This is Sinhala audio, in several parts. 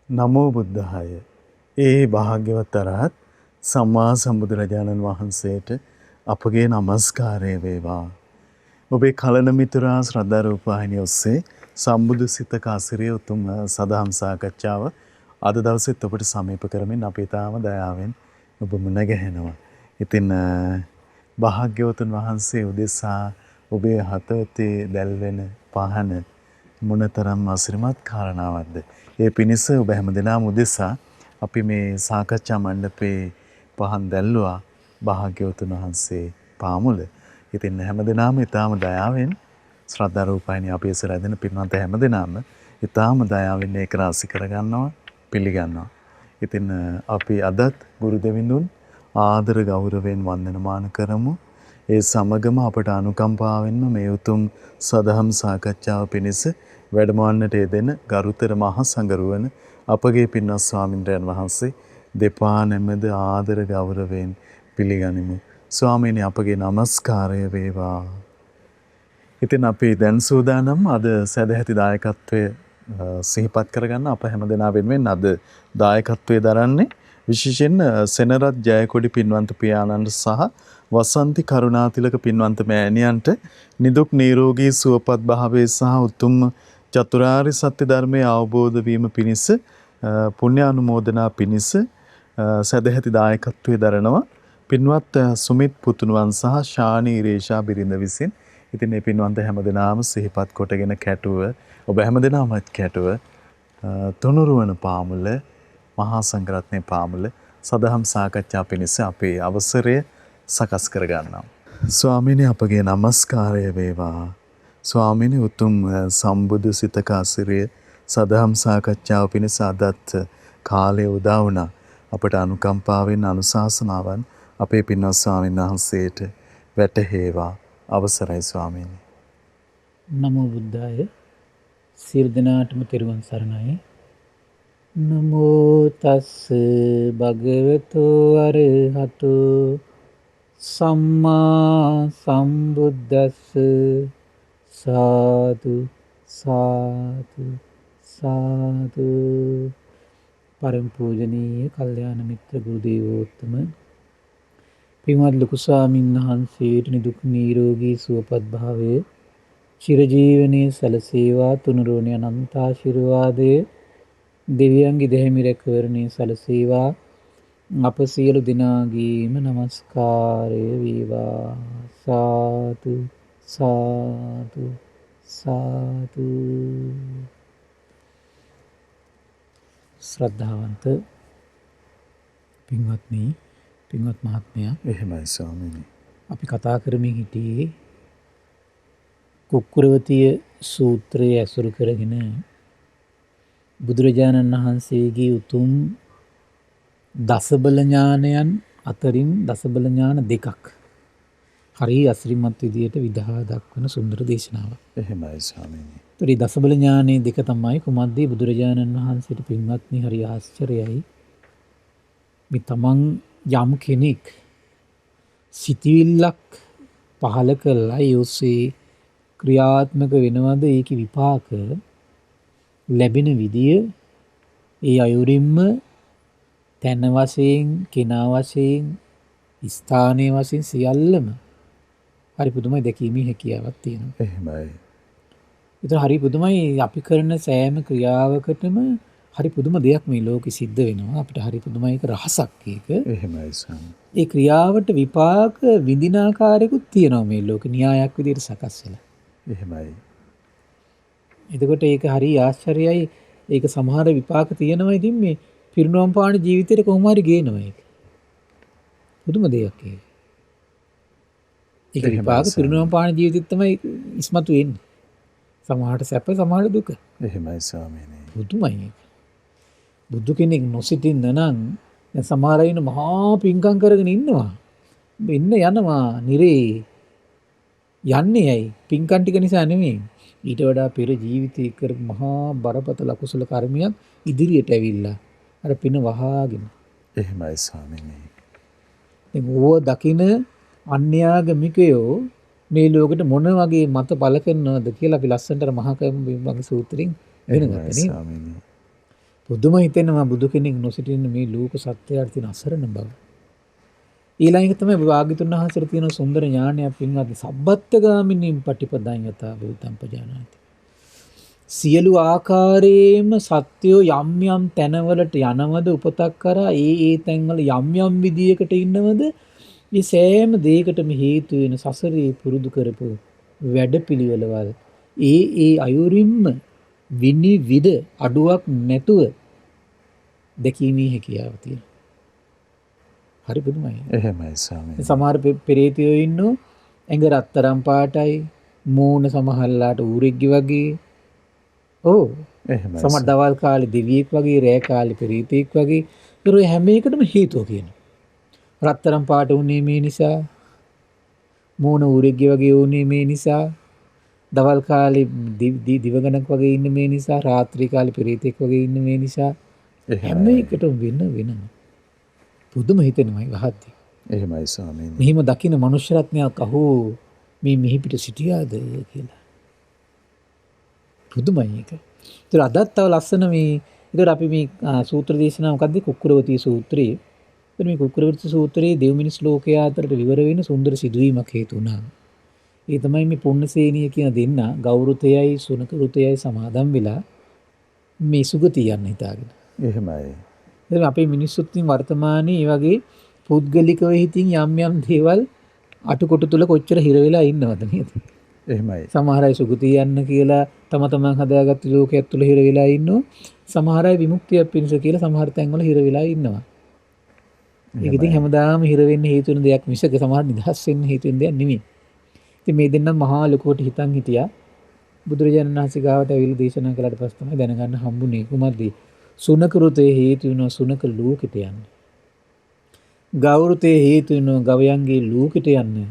නමෝ බුද්ධාය. ඒ භාග්‍යවත් අරහත් සම්මා සම්බුදුරජාණන් වහන්සේට අපගේ নমස්කාරය වේවා. ඔබේ කලන මිතුරා ශ්‍රද්ධා රූපවාහිනිය ඔස්සේ සම්බුදු සිතක අසිරිය උතුම් සදහම් සාකච්ඡාව අද දවසෙත් ඔබට සමීප කරමින් අපි තාම දයාවෙන් ඔබ මුණ ගැහෙනවා. ඉතින් භාග්‍යවතුන් වහන්සේ උදෙසා ඔබේ හතවතේ දැල්වෙන පහන මොනතරම් අසිරිමත් කාරණාවක්ද. ඒ පිණිස ඔබ හැමදෙනාම උදෙසා අපි මේ සාකච්ඡා මණ්ඩපේ පහන් දැල්ලුවා භාග්‍යවතුන් වහන්සේ පාමුල. ඉතින් හැමදෙනාම ඊටාම දයාවෙන් ශ්‍රද්ධා රූපයිනි අපි ඉස්සර ඇදෙන පින්වන්ත හැමදෙනාම ඊටාම දයාවෙන් ඒක රාශි කරගන්නවා පිළිගන්නවා. ඉතින් අපි අදත් ගුරු දෙවිඳුන් ආදර ගෞරවයෙන් වන්දනමාන කරමු. ඒ සමගම අපට අනුකම්පාවෙන්ම මේ උතුම් සදහම් සාකච්ඡාව පිණිස වැඩමවන්නට යෙදෙන ගරුතර මහ සංඝරුවන අපගේ පින්වත් ස්වාමින්වයන් වහන්සේ දෙපා නැමෙද ආදර ගෞරවයෙන් පිළිගනිමු. ස්වාමීනි අපගේ নমස්කාරය වේවා. ඉතින් අපි දැන් සූදානම් අද සදැහැති දායකත්වයේ සිහිපත් කරගන්න අප හැමදෙනා වෙනුවෙන් අද දායකත්වයේ දරන්නේ විශේෂයෙන් සෙනරත් ජයකොඩි පින්වන්ත පියාණන්ට සහ වසන්ති කරුණාතිලක පින්වන්ත මෑණියන්ට නිදුක් නිරෝගී සුවපත් භාවයේ සහ උතුම් චතුරාර්ය සත්‍ය ධර්මයේ අවබෝධ වීම පිණිස පුණ්‍ය අනුමෝදනා පිණිස සදැහැති දායකත්වයේ දරනවා පින්වත් සුමිත් පුතුණුවන් සහ ශානි ඉරේෂා බිරිඳ විසින්. ඉතින් මේ පින්වන්ත හැමදෙනාම සිහිපත් කොටගෙන කැටුව ඔබ හැමදෙනාමත් කැටුව තුනුරුවන පාමුල මහා සංඝරත්නයේ පාමුල සදහම් සාකච්ඡා පිණිස අපේ අවසරය සකස් කර ගන්නවා. ස්වාමීනි අපගේ নমස්කාරය වේවා. ස්වාමීනි උතුම් සම්බුදු සිතක අසිරිය සදහම් සාකච්ඡාව පිණිස අදත් කාලය උදා වුණා. අපට අනුකම්පාවෙන් අනුශාසනාවන් අපේ පින්වත් ස්වාමීන් වහන්සේට වැටහේවා. අවසරයි ස්වාමීනි. නමෝ බුද්ධාය. සියලු දෙනාටම තෙරුවන් සරණයි. නමෝ තස් භගවතු අරහතු සම්මා සම්බුද්දස්ස සාදු සාදු සාදු. පරම පූජනීය කල්යාණ මිත්‍ර ගුරු දේවෝත්තම පින්වත් ලොකු ස්වාමීන් වහන්සේට නිදුක් නිරෝගී සුවපත් භාවයේ චිරජීවනයේ සැලසේවා. තුනුරුවනේ අනන්ත ආශිර්වාදයේ දෙවියන්ගේ දෙහිමි රැකවරණයේ සැලසේවා. අප සියලු දෙනාගේම নমස්කාරය වේවා. සාදු සාදු සාදු. ශ්‍රද්ධාවන්ත පින්වත්නි, පින්වත් මහත්මයා, එහෙමයි ස්වාමීනි. අපි කතා කරමින් හිටියේ කුක්කුරවතිය සූත්‍රය ඇසුරු කරගෙන බුදුරජාණන් වහන්සේගේ උතුම් දසබල ඥානයන් අතරින් දසබල ඥාන දෙකක් හරි අසිරිමත් විදියට විදහා දක්වන සුන්දර දේශනාවක්. එහෙමයි ස්වාමීනි. ඒතරි දසබල ඥානයේ දෙක තමයි කුමද්දී බුදුරජාණන් වහන්සේට පින්වත්නි හරි ආශ්චර්යයි. මේ තමන් යම් කෙනෙක් සිතවිල්ලක් පහල කළා ඒ ඔස්සේ ක්‍රියාත්මක වෙනවද ඒකේ විපාක ලැබෙන විදිය ඒ අයුරින්ම තැන වශයෙන් කෙනා වශයෙන් ස්ථානයේ වශයෙන් සියල්ලම හරි පුදුමයි දැකීමේ හැකියාවක් තියෙනවා. එහෙමයි. ඒතර හරි පුදුමයි අපි කරන සෑම ක්‍රියාවකටම හරි පුදුම දෙයක් මේ ලෝකෙ සිද්ධ වෙනවා. අපිට හරි පුදුමයි ඒක රහසක් ඒක. එහෙමයි ස්වාමී. ඒ ක්‍රියාවට විපාක විඳින ආකාරයකුත් තියෙනවා මේ ලෝකෙ න්‍යායක් විදිහට සකස් වෙලා. එහෙමයි. එතකොට ඒක හරි ආශ්චර්යයි. ඒක සමහර විපාක තියෙනවා. ඉතින් මේ පිරිනොම් පාන ජීවිතේට කොහොම හරි ගේනවා ඒක. පුදුම දෙයක් ඒක. ඒක විපාක පිරිනොම් පාන ජීවිතෙත් තමයි ඉස්මතු වෙන්නේ. සමහරට සැප සමහරට දුක. එහෙමයි ස්වාමීනි. පුදුමයි ඒක. බුදු කෙනෙක් නොසිටින්න නම් දැන් සමහර අය මහා පිංකම් කරගෙන ඉන්නවා. ඉන්න යනවා නිරේ. යන්නේ ඇයි? පිංකම් ටික නිසා නෙමෙයි. ඊට වඩා පෙර ජීවිතේ කරපු මහා බරපතල අකුසල කර්මයක් ඉදිරියට ඇවිල්ලා අර පින වහාගෙන. එහෙමයි ස්වාමීනි. දැන් ඕව දකින අන්‍යාගමිකයෝ මේ ලෝකෙට මොන වගේ මත පළ කරනවද කියලා අපි ලස්සනට මහා කම්බිම්බගේ සූත්‍රයෙන් ඉගෙන ගත්තා නේ. පුදුම හිතෙනවා බුදු කෙනෙක් නොසිටින මේ ලෝක සත්‍යයට තියෙන අසරණ බව. ඊළඟ එක තමයි භාග්‍යතුන් වහන්සේට තියෙන සුන්දර ඥානයක් පින්වත් සබ්බත්ගාමිනීම් පටිපදං යතා භූතං පජානාති. සියලු ආකාරයේම සත්‍යෝ යම් යම් තැනවලට යනවද උපතක් කරා ඒ තැන්වල යම් යම් විදියකට ඉන්නවද මේ සෑම දෙයකටම හේතු වෙන සසරේ පුරුදු කරපු වැඩපිළිවෙලවල් ඒ අයුරින්ම විනිවිද අඩුවක් නැතුව දැකීමේ හැකියාව තියෙනවා. හරි පුදුමයි. එහෙමයි ස්වාමීනි. සමහර පෙරේතයෝ ඉන්නෝ ඇඟ රත්තරන් පාටයි මූණ සමහරලාට ඌරෙක්ගේ වගේ. ඔව්. එහෙමයි. සමහර දවල් කාලේ දෙවියෙක් වගේ රෑ කාලේ පෙරේතෙක් වගේ. ඒතර හැම එකටම හේතුව කියනවා. රත්තරන් පාට උනේ මේ නිසා. මූණ ඌරෙක්ගේ වගේ උනේ මේ නිසා. දවල් කාලේ දිවගණක් වගේ ඉන්නේ මේ නිසා. රාත්‍රී කාලේ පෙරේතෙක් වගේ ඉන්නේ මේ නිසා. හැම එකටම වෙනම පුදුම හිතෙනමයි වහද්දී. එහෙමයි ස්වාමීනි. මෙහිම දකින්න මනුෂ්‍ය රත්නයක් අහෝ මේ මිහි පිට සිටියාද කියලා. පුදුමයි ඒක. ඒතර අදත් තව ලස්සන මේ ඒතර අපි මේ සූත්‍ර දේශනාව මොකද්ද කුක්කුරවතී සූත්‍රයේ. ඒතර මේ කුක්කුරවතී සූත්‍රයේ දෙව් මිනිස් ලෝකයා අතරට විවර වෙන සුන්දර සිදුවීමක් හේතු වුණා. ඒ තමයි මේ පුණ්‍යසේනිය කියන දෙන්න ගෞරවතයයි සුනක වෘතයයි සමාදම් වෙලා මේ සුගතිය යන්න හිතාගෙන. එහෙමයි. දැන් අපේ මිනිස්සුත් වර්තමානයේ මේ වගේ පුද්ගලිකව හිතින් යම් දේවල් අටකොටු තුල කොච්චර හිර වෙලා ඉන්නවද නේද? එහෙමයි. සමහර අය සුගතිය යන්න කියලා තම තමන් හදාගත්ත ලෝකයක් තුල හිර වෙලා ඉන්නවා. සමහර අය විමුක්තිය පිණිස කියලා සමහර තැන්වල හිර වෙලා ඉන්නවා. ඒක ඉතින් හැමදාම හිර වෙන්න හේතු වෙන දෙයක් මිසක සමහර නිදහස් වෙන්න හේතු වෙන දෙයක් නෙමෙයි. ඉතින් මේ දෙන්නම මහා ලොකුවට හිතන් හිටියා. බුදුරජාණන් වහන්සේ ගාවට ඇවිල්ලා දේශනා කළාට පස්සේ තමයි දැනගන්න හම්බුනේ කුමක්ද? සුනක ෘතේ හේතු වෙනවා සුනක ලෝකෙට යන්න. ගෞරතේ හේතු වෙනවා ගවයන්ගේ ලෝකෙට යන්න.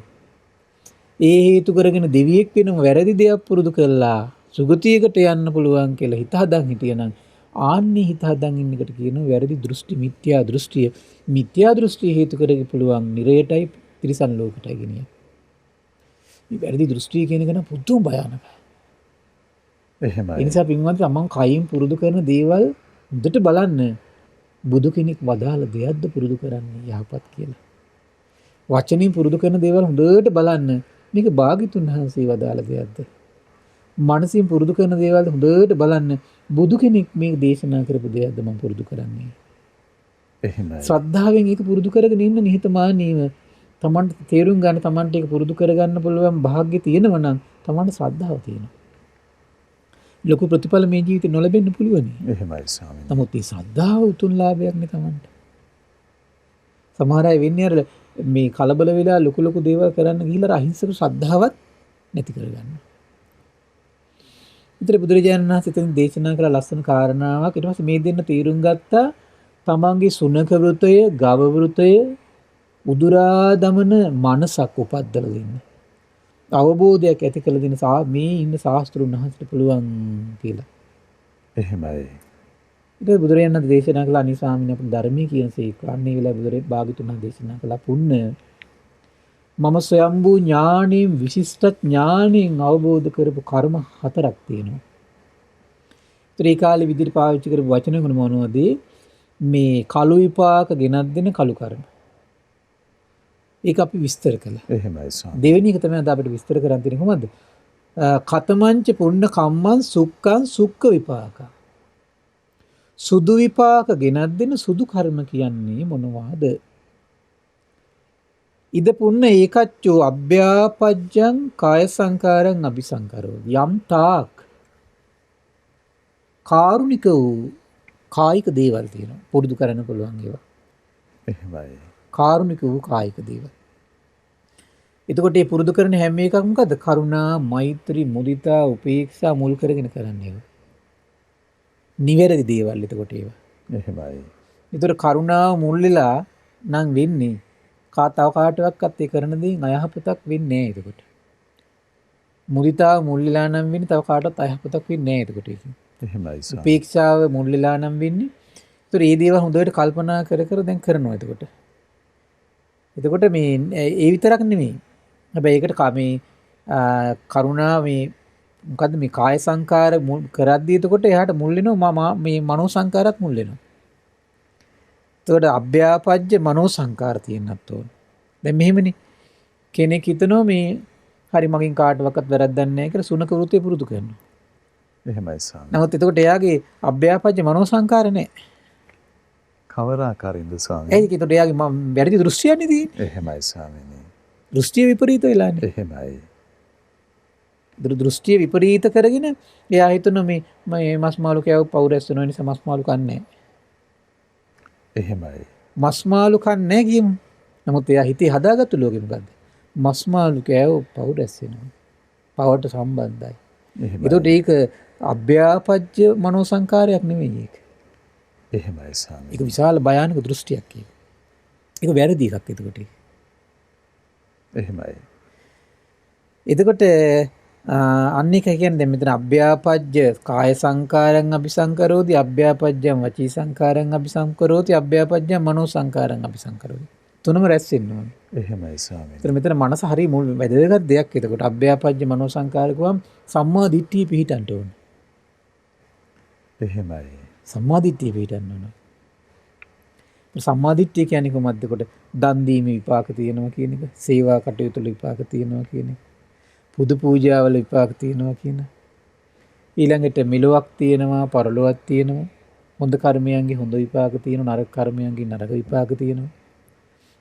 ඒ හේතු කරගෙන දෙවියෙක් වෙනම වැරදි දෙයක් පුරුදු කළා සුගතියකට යන්න පුළුවන් කියලා හිත හදන් හිටියනම් ආන්නේ හිත හදන් ඉන්න එකට කියනවා වැරදි දෘෂ්ටි මිත්‍යා දෘෂ්ටිය. මිත්‍යා දෘෂ්ටි හේතු කරගෙන පුළුවන් නිරයටයි තිරිසන් ලෝකෙටයි ගෙනියන්න. මේ වැරදි දෘෂ්ටිය කියන එක නම් පුදුම භයානකයි. එහෙමයි. ඒ නිසා පින්වත් මම කයින් පුරුදු කරන දේවල් හොඳට බලන්න බුදු කෙනෙක් වදාළ දෙයක්ද පුරුදු කරන්නේ යහපත් කියලා. වචනින් පුරුදු කරන දේවල් හොඳට බලන්න මේක භාග්‍යතුන් වහන්සේ වදාළ දෙයක්ද. මනසින් පුරුදු කරන දේවල් හොඳට බලන්න බුදු කෙනෙක් මේ දේශනා කරපු දෙයක්ද මම පුරුදු කරන්නේ. එහෙමයි. ශ්‍රද්ධාවෙන් ඒක පුරුදු කරගෙන ඉන්න නිහතමානීව තමන්ට තේරුම් ගන්න තමන්ට ඒක පුරුදු කරගන්න පුළුවන් භාග්‍ය තියෙනවා නම් තමන්ට ශ්‍රද්ධාව තියෙනවා. ලොකු ප්‍රතිඵල මේ ජීවිතේ නොලැබෙන්න පුළුවන්. එහෙමයි ස්වාමීනි. නමුත් මේ ශ්‍රද්ධාව උතුම් ලාභයක් නේ තමන්ට. සමහර අය වෙන්නේ අර මේ කලබල වෙලා ලොකු දේවල් කරන්න ගිහිල්ලා අහිංසක ශ්‍රද්ධාවත් නැති කරගන්නවා. විතර බුදුරජාණන් වහන්සේ තෙන් දේශනා කළ ලස්සන කාරණාවක් ඊට පස්සේ මේ දෙන්න තීරුම් ගත්තා තමන්ගේ සුනක වෘතය, ගව වෘතය උදුරා දමන මනසක් උපද්දලා දෙන්න. අවබෝධයක් ඇති කළ දෙන මේ ඉන්න ශාස්ත්‍රුන් වහන්සේට පුළුවන් කියලා. එහෙමයි. ඊට බුදුරජාණන් වහන්සේ දේශනා කළ අනිත් ස්වාමීන් වහන්සේ ධර්මයේ කියන සේක අන්නේ වෙලාව බුදුරේ භාග්‍යතුන් වහන්සේ දේශනා කළා පුන්න මම ස්වයම්බූ ඥාණයෙන් විශිෂ්ට ඥාණයෙන් අවබෝධ කරපු කර්ම 4ක් තියෙනවා. ඒ කාලේ විදිහට පාවිච්චි කරපු වචන මොනවද? මේ කළු විපාක ගෙනත් දෙන කළු කර්ම. ඒක අපි විස්තර කළා. එහෙමයි ස්වාමී. දෙවෙනි එක තමයි අද අපිට විස්තර කරන්න තියෙන්නේ කොහොමද? කතමංච පුන්න කම්මං සුක්ඛං සුක්ඛ විපාක. සුදු විපාක ගෙනත් දෙන සුදු කර්ම කියන්නේ මොනවාද? ඉද පුන්න ඒකච්චෝ අභ්‍යාපජ්ජං කාය සංකාරං අபிසංකරෝ. යම් තාක් කාරුණික වූ කායික දේවල් තියෙනවා. පුරුදු කරන්න පුළුවන් ඒවා. එහෙමයි. කාරුණික වූ කායික දේවල්. එතකොට මේ පුරුදු කරන හැම එකක්ම මොකද? කරුණා, මෛත්‍රී, මුදිතා, උපේක්ෂා මුල් කරගෙන කරන්නේ ඒවා. නිවැරදි දේවල් එතකොට ඒවා. එහෙමයි. ඒතර කරුණාව මුල් වෙලා නම් වෙන්නේ තව කාටවත් ඒ කරන දේෙන් අයහපතක් වෙන්නේ නැහැ එතකොට. මුදිතාව මුල් වෙලා නම් වෙන්නේ තව කාටවත් අයහපතක් වෙන්නේ නැහැ එතකොට ඒක. එහෙමයි ස්වාමී. උපේක්ෂාව මුල් වෙලා නම් වෙන්නේ. ඒතර මේ දේවල් හොඳට කල්පනා කර දැන් කරනවා එතකොට. එතකොට මේ ඒ විතරක් නෙමෙයි. හැබැයි ඒකට මේ කරුණා මේ මොකද්ද මේ කාය සංකාර කරද්දී එතකොට එයාට මුල් වෙනවා මේ මනෝ සංකාරات මුල් වෙනවා. එතකොට අභ්‍යාපජ්ජ මනෝ සංකාර තියෙන්නත් ඕන. දැන් මෙහෙමනේ කෙනෙක් හිතනවා මේ හරි මගෙන් කාටවත් වැරද්දක් නැහැ කියලා සුනක වෘත්තිය පුරුදු කරනවා. එහෙමයි ස්වාමී. නමුත් එතකොට එයාගේ අභ්‍යාපජ්ජ මනෝ සංකාර නැහැ. කවර ආකාරින්ද ස්වාමී? ඒකේ එතකොට එයාගේ වැරදි දෘෂ්ටියන්නේ තියෙන්නේ. එහෙමයි ස්වාමීනි. දෘෂ්ටිය විපරීත වෙලානේ. එහෙමයි. දෘෂ්ටිය විපරීත කරගෙන එයා හිතන මේ මස් මාළු කෑව පවුරැස් වෙන නිසා මස් මාළු කන්නේ එහෙමයි. මස් මාළු කන්නේ කියමු. නමුත් එයා හිතේ හදාගත්තු ලෝකෙ මොකද්ද? මස් මාළු කෑව පවුරැස් වෙනවා. පවට සම්බන්ධයි. එතකොට ඒක අභ්‍යාපජ්ජ මනෝ සංකාරයක් නෙමෙයි ඒක. එහෙමයි ස්වාමී. ඒක විශාල භයානක දෘෂ්ටියක් ඒක. ඒක වැරදි එකක් එතකොට. එහෙමයි. එතකොට අන්න එක කියන්නේ දැන් මෙතන අභ්‍යාපජ්ජ කාය සංකාරං අபிසංකරෝති අභ්‍යාපජ්ජං වචී සංකාරං අபிසංකරෝති අභ්‍යාපජ්ජං මනෝ සංකාරං අபிසංකරෝති. තුනම රැස් වෙන්න ඕනේ. එහෙමයි ස්වාමී. ඒතර මෙතන මනස හරිය මුල් වැදගත් දෙයක්. එතකොට අභ්‍යාපජ්ජ මනෝ සංකාරකවම් සම්මා දිට්ඨිය පිහිටන්න ඕනේ. එහෙමයි. සම්මා දිට්ඨිය පිහිටන්න ඕනේ. සම්මා දිට්ඨිය කියන්නේ කොහොමද? කොට දන් දීමේ විපාක තියෙනවා කියන එක, සේවා කටයුතු වල විපාක තියෙනවා කියන එක, පුදු පූජාවල විපාක තියෙනවා කියන. ඊළඟට මෙලොවක් තියෙනවා, පරලොවක් තියෙනවා. හොඳ කර්මයන්ගේ හොඳ විපාක තියෙනවා, නරක කර්මයන්ගේ නරක විපාක තියෙනවා.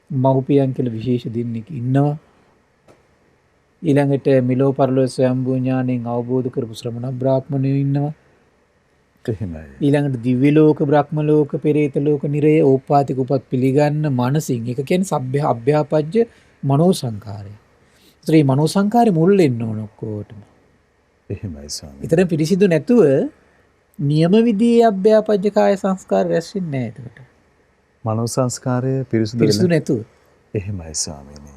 මව්පියන් කියලා විශේෂ දෙන්නෙක් ඉන්නවා. ඊළඟට මෙලෝ පරලොව ස්වයම්භූ ඥාණයෙන් අවබෝධ කරපු ශ්‍රමණ බ්‍රාහ්මණයෝ ඉන්නවා. එහෙමයි. ඊළඟට දිව්‍ය ලෝක, බ්‍රහ්ම ලෝක, පෙරේත ලෝක, නිරය, ඕපාතික උපත් පිළිගන්න මනසින්. ඒක කියන්නේ සබ්බ අභ්‍යාපජ්ජ මනෝ සංකාරය. ඒ මනෝ සංකාරය මුල් වෙන්න ඕන ඔක්කොටම. එහෙමයි ස්වාමී. ඊතර පිරිසිදු නැතුව නියම විදියේ අභ්‍යාපජ්ජ කාය සංස්කාර රැස් වෙන්නේ නැහැ එතකොට. මනෝ සංස්කාරය පිරිසිදු නැතුව. එහෙමයි ස්වාමීනි.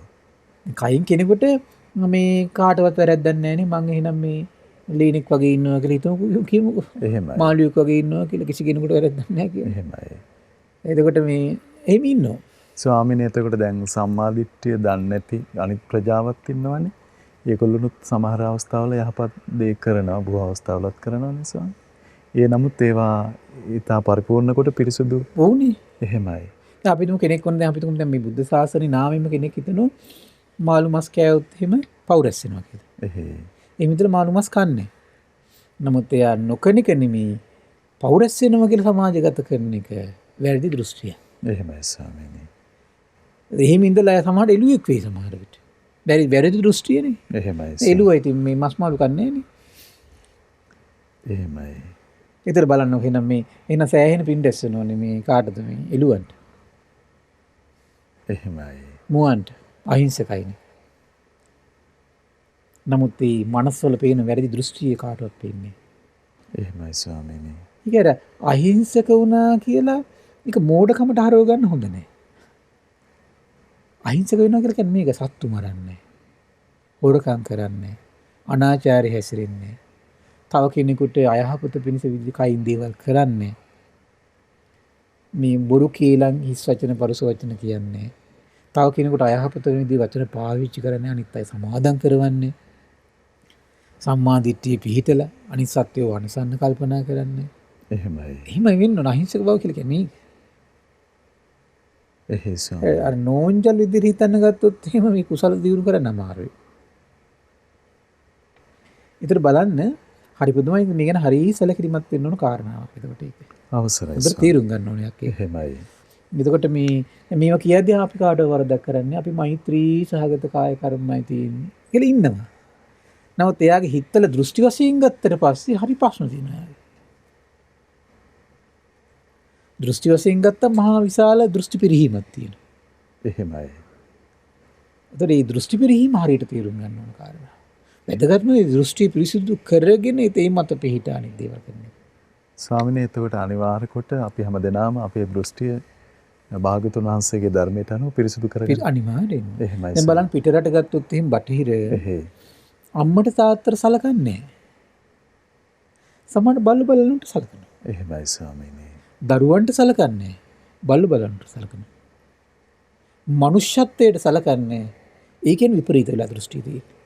කයින් කෙනෙකුට මේ කාටවත් වැරද්දක් නැහැ නේ මං එහෙනම් මේ ලීනෙක් වගේ ඉන්නවා කියලා හිතමු කියමුකෝ. එහෙමයි. මාළුවෙක් වගේ ඉන්නවා කියලා කිසි කෙනෙකුට වැරද්දක් නැහැ කියලා. එහෙමයි. එතකොට මේ එහෙම ඉන්නවා. ස්වාමීනි එතකොට දැන් සම්මාදිට්ඨිය දන්නේ නැති අනිත් ප්‍රජාවත් ඉන්නවනේ. ඒගොල්ලොනුත් සමහර අවස්ථාවල යහපත් දේ කරනවා, බොහෝ අවස්ථාවලත් කරනවා නේ ස්වාමී. ඒ නමුත් ඒවා ඊටා පරිපූර්ණ කොට පිරිසුදු වුණේ. එහෙමයි. දැන් අපි තුමු කෙනෙක් වුණ දැන් අපි තුමු දැන් මේ බුද්ධ ශාසනේ නාමයෙන්ම කෙනෙක් හිතනවා මාළු මස් කෑවොත් එහෙම පවුරැස් වෙනවා කියලා. එහේ. ඒ මිතර මාළු මස් කන්නේ. නමුත් එයා නොකනික නෙමෙයි පවුරැස් වෙනවා කියලා සමාජගත කරන එක වැරදි දෘෂ්ටියක්. එහෙමයි ස්වාමීනි. එහෙම ඉඳලා සමහර එළුවෙක් වෙයි සමහර විට. වැරදි දෘෂ්ටියනේ. එහෙමයි. එළුවා ඉතින් මේ මස් මාළු කන්නේ නෑනේ. එහෙමයි. ඒතර බලන්න එහෙනම් මේ එන සෑහෙන පින්ඩස් වෙනෝනේ මේ කාටද මේ එළුවන්ට. එහෙමයි. මුවන්ට අහිංසකයිනේ. නමුත් මේ මනස්වල පේන වැරදි දෘෂ්ටිය කාටවත් පේන්නේ. එහෙමයි ස්වාමීනි. ඊකර අහිංසක වුණා කියලා ඒක මෝඩකමට හරව ගන්න හොඳ නෑ. අහිංසක වෙනවා කියලා කියන්නේ මේක සත්තු මරන්නේ. හොරකම් කරන්නේ. අනාචාරي හැසිරෙන්නේ. තව කෙනෙකුට අයහපත පිණිස විදිකයින් දේවල් කරන්නේ. මේ බොරු කීලන් හිස් වචන පරුස වචන කියන්නේ. තව කෙනෙකුට අයහපත විදිහ වචන පාවිච්චි කරන්නේ අනිත් අය සමාදම් කරවන්නේ. සම්මා දිට්ඨිය පිහිටලා අනිත් සත්‍යව අනිසන්න කල්පනා කරන්නේ. එහෙමයි. එහෙම වෙන්න ඕන අහිංසක බව කියලා කියන්නේ. එහේ ස්වාමී. අර නෝන්ජල් විදිහට හිතන්න ගත්තොත් එහෙම මේ කුසල දියුණු කරන්න අමාරුයි. ඊතර බලන්න හරි පුදුමයි මේ ගැන හරි සැලකිලිමත් වෙන්න ඕන කාරණාවක්. එතකොට ඒක. අවසරයි. හොඳට තේරුම් ගන්න ඕනේ යක් ඒක. එහෙමයි. එතකොට මේවා කියද්දී අපි කාටව වරදක් කරන්නේ අපි මෛත්‍රී සහගත කාය කර්මයි තියෙන්නේ කියලා ඉන්නවා. නමුත් එයාගේ හිතවල දෘෂ්ටි වශයෙන් ගත්තට පස්සේ හරි ප්‍රශ්න තියෙනවා. දෘෂ්ටි වශයෙන් ගත්තා මහා විශාල දෘෂ්ටි පිරිහීමක් තියෙනවා. එහෙමයි. ඒතර මේ දෘෂ්ටි පිරිහීම හරියට තේරුම් ගන්න ඕන කාරණා. වැදගත්ම මේ දෘෂ්ටි පිරිසිදු කරගෙන ඒ මත පිහිටාන දේවල් කරන්නේ. ස්වාමිනේ එතකොට අනිවාර්ය කොට අපි හැමදෙනාම අපේ දෘෂ්ටිය භාගතුන් වහන්සේගේ ධර්මයට අනුව පිරිසිදු කරගන්න. අනිවාර්යෙන්. එහෙමයි. දැන් බලන්න පිටරට ගත්තොත් එහෙම බටහිර එහේ. අම්මට තාත්තට සලකන්නේ නැහැ. සමහර බල්ල බලන්නට සලකනවා. එහෙමයි ස්වාමීනි. දරුවන්ට සලකන්නේ බල්ල බලන්නට සලකනවා. මනුෂ්‍යත්වයට සලකන්නේ ඒකෙන් විපරීත වෙලා දෘෂ්ටි තියෙන්නේ.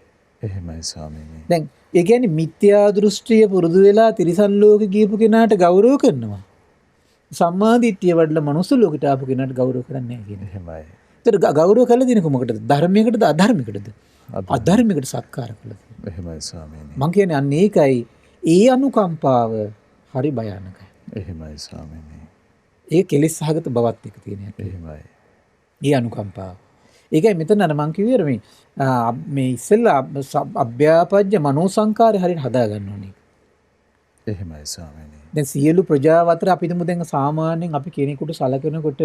එහෙමයි ස්වාමීනි. දැන් ඒ කියන්නේ මිත්‍යා දෘෂ්ටිය පුරුදු වෙලා තිරිසන් ලෝකෙ ගියපු කෙනාට ගෞරව කරනවා. සම්මා දිට්ඨිය වඩලා මනුස්ස ලෝකෙට ආපු කෙනාට ගෞරව කරන්නේ නැහැ කියන්නේ. එහෙමයි. ඒතර ගෞරව කළ දෙන කොමකටද? ධර්මයකටද අධර්මයකටද? අධර්මයකට සත්කාර කළා. එහෙමයි ස්වාමීනි. මං කියන්නේ අන්න ඒකයි ඒ අනුකම්පාව හරි භයානකයි. එහෙමයි ස්වාමීනි. ඒ කෙලෙස් සහගත බවත් එක තියෙන හැටි. එහෙමයි. ඒ අනුකම්පාව. ඒකයි මෙතන අර මං කිව්වේ මේ ඉස්සෙල්ලා අභ්‍යාපජ්‍ය මනෝ සංකාරය හරියට හදා ගන්න ඕනේ. එහෙමයි ස්වාමීනි. දැන් සියලු ප්‍රජාව අතර අපි හිතමු දැන් සාමාන්‍යයෙන් අපි කෙනෙකුට සලකනකොට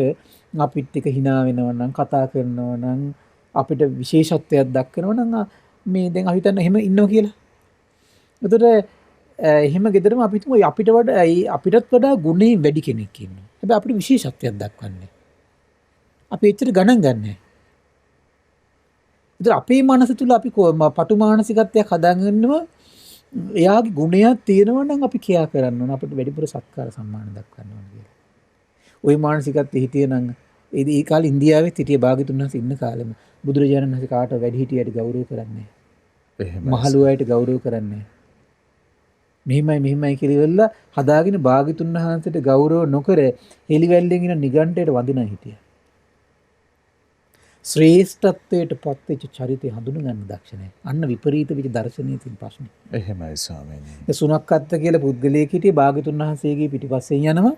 අපිත් එක්ක hina වෙනවා නම් කතා කරනවා නම් අපිට විශේෂත්වයක් දක්වනවා නම් මේ දැන් අපි හිතන්න එහෙම ඉන්නවා කියලා. එතකොට එහෙම ගෙදරම අපි හිතමු අපිටත් වඩා ගුණේ වැඩි කෙනෙක් ඉන්නවා. හැබැයි අපිට විශේෂත්වයක් දක්වන්නේ. අපි එච්චර ගණන් ගන්නෑ. ඒතර අපේ මනස තුල අපි පටු මානසිකත්වයක් හදාගන්නවා. එයාගේ ගුණයක් තියෙනවා නම් අපි කියා කරන්න ඕන අපිට වැඩිපුර සත්කාර සම්මාන දක්වන්න ඕන කියලා. ওই මානසිකත්වයේ හිටියේ නම් ඒ කාලේ ඉන්දියාවේ හිටිය භාග්‍යතුන් වහන්සේ ඉන්න කාලෙම බුදුරජාණන් වහන්සේ කාට වැඩි හිටියට ගෞරව කරන්නේ නැහැ. එහෙමයි. මහලු අයට ගෞරව කරන්නේ නැහැ. මෙහිමයි කියලා හදාගෙන භාග්‍යතුන් වහන්සේට ගෞරව නොකර හෙලිවැල්ලෙන් ඉන නිගණ්ඨයට වඳිනා හිටියා. ශ්‍රේෂ්ඨත්වයට පත්වෙච්ච චරිතය හඳුන ගන්න දක්ෂ නැහැ. අන්න විපරීත විච දර්ශනීය තියෙන ප්‍රශ්නේ. එහෙමයි ස්වාමීනි. ඒ සුනක්කත්ත කියලා පුද්ගලයෙක් හිටියේ භාග්‍යතුන් වහන්සේගේ පිටිපස්සෙන් යනවා.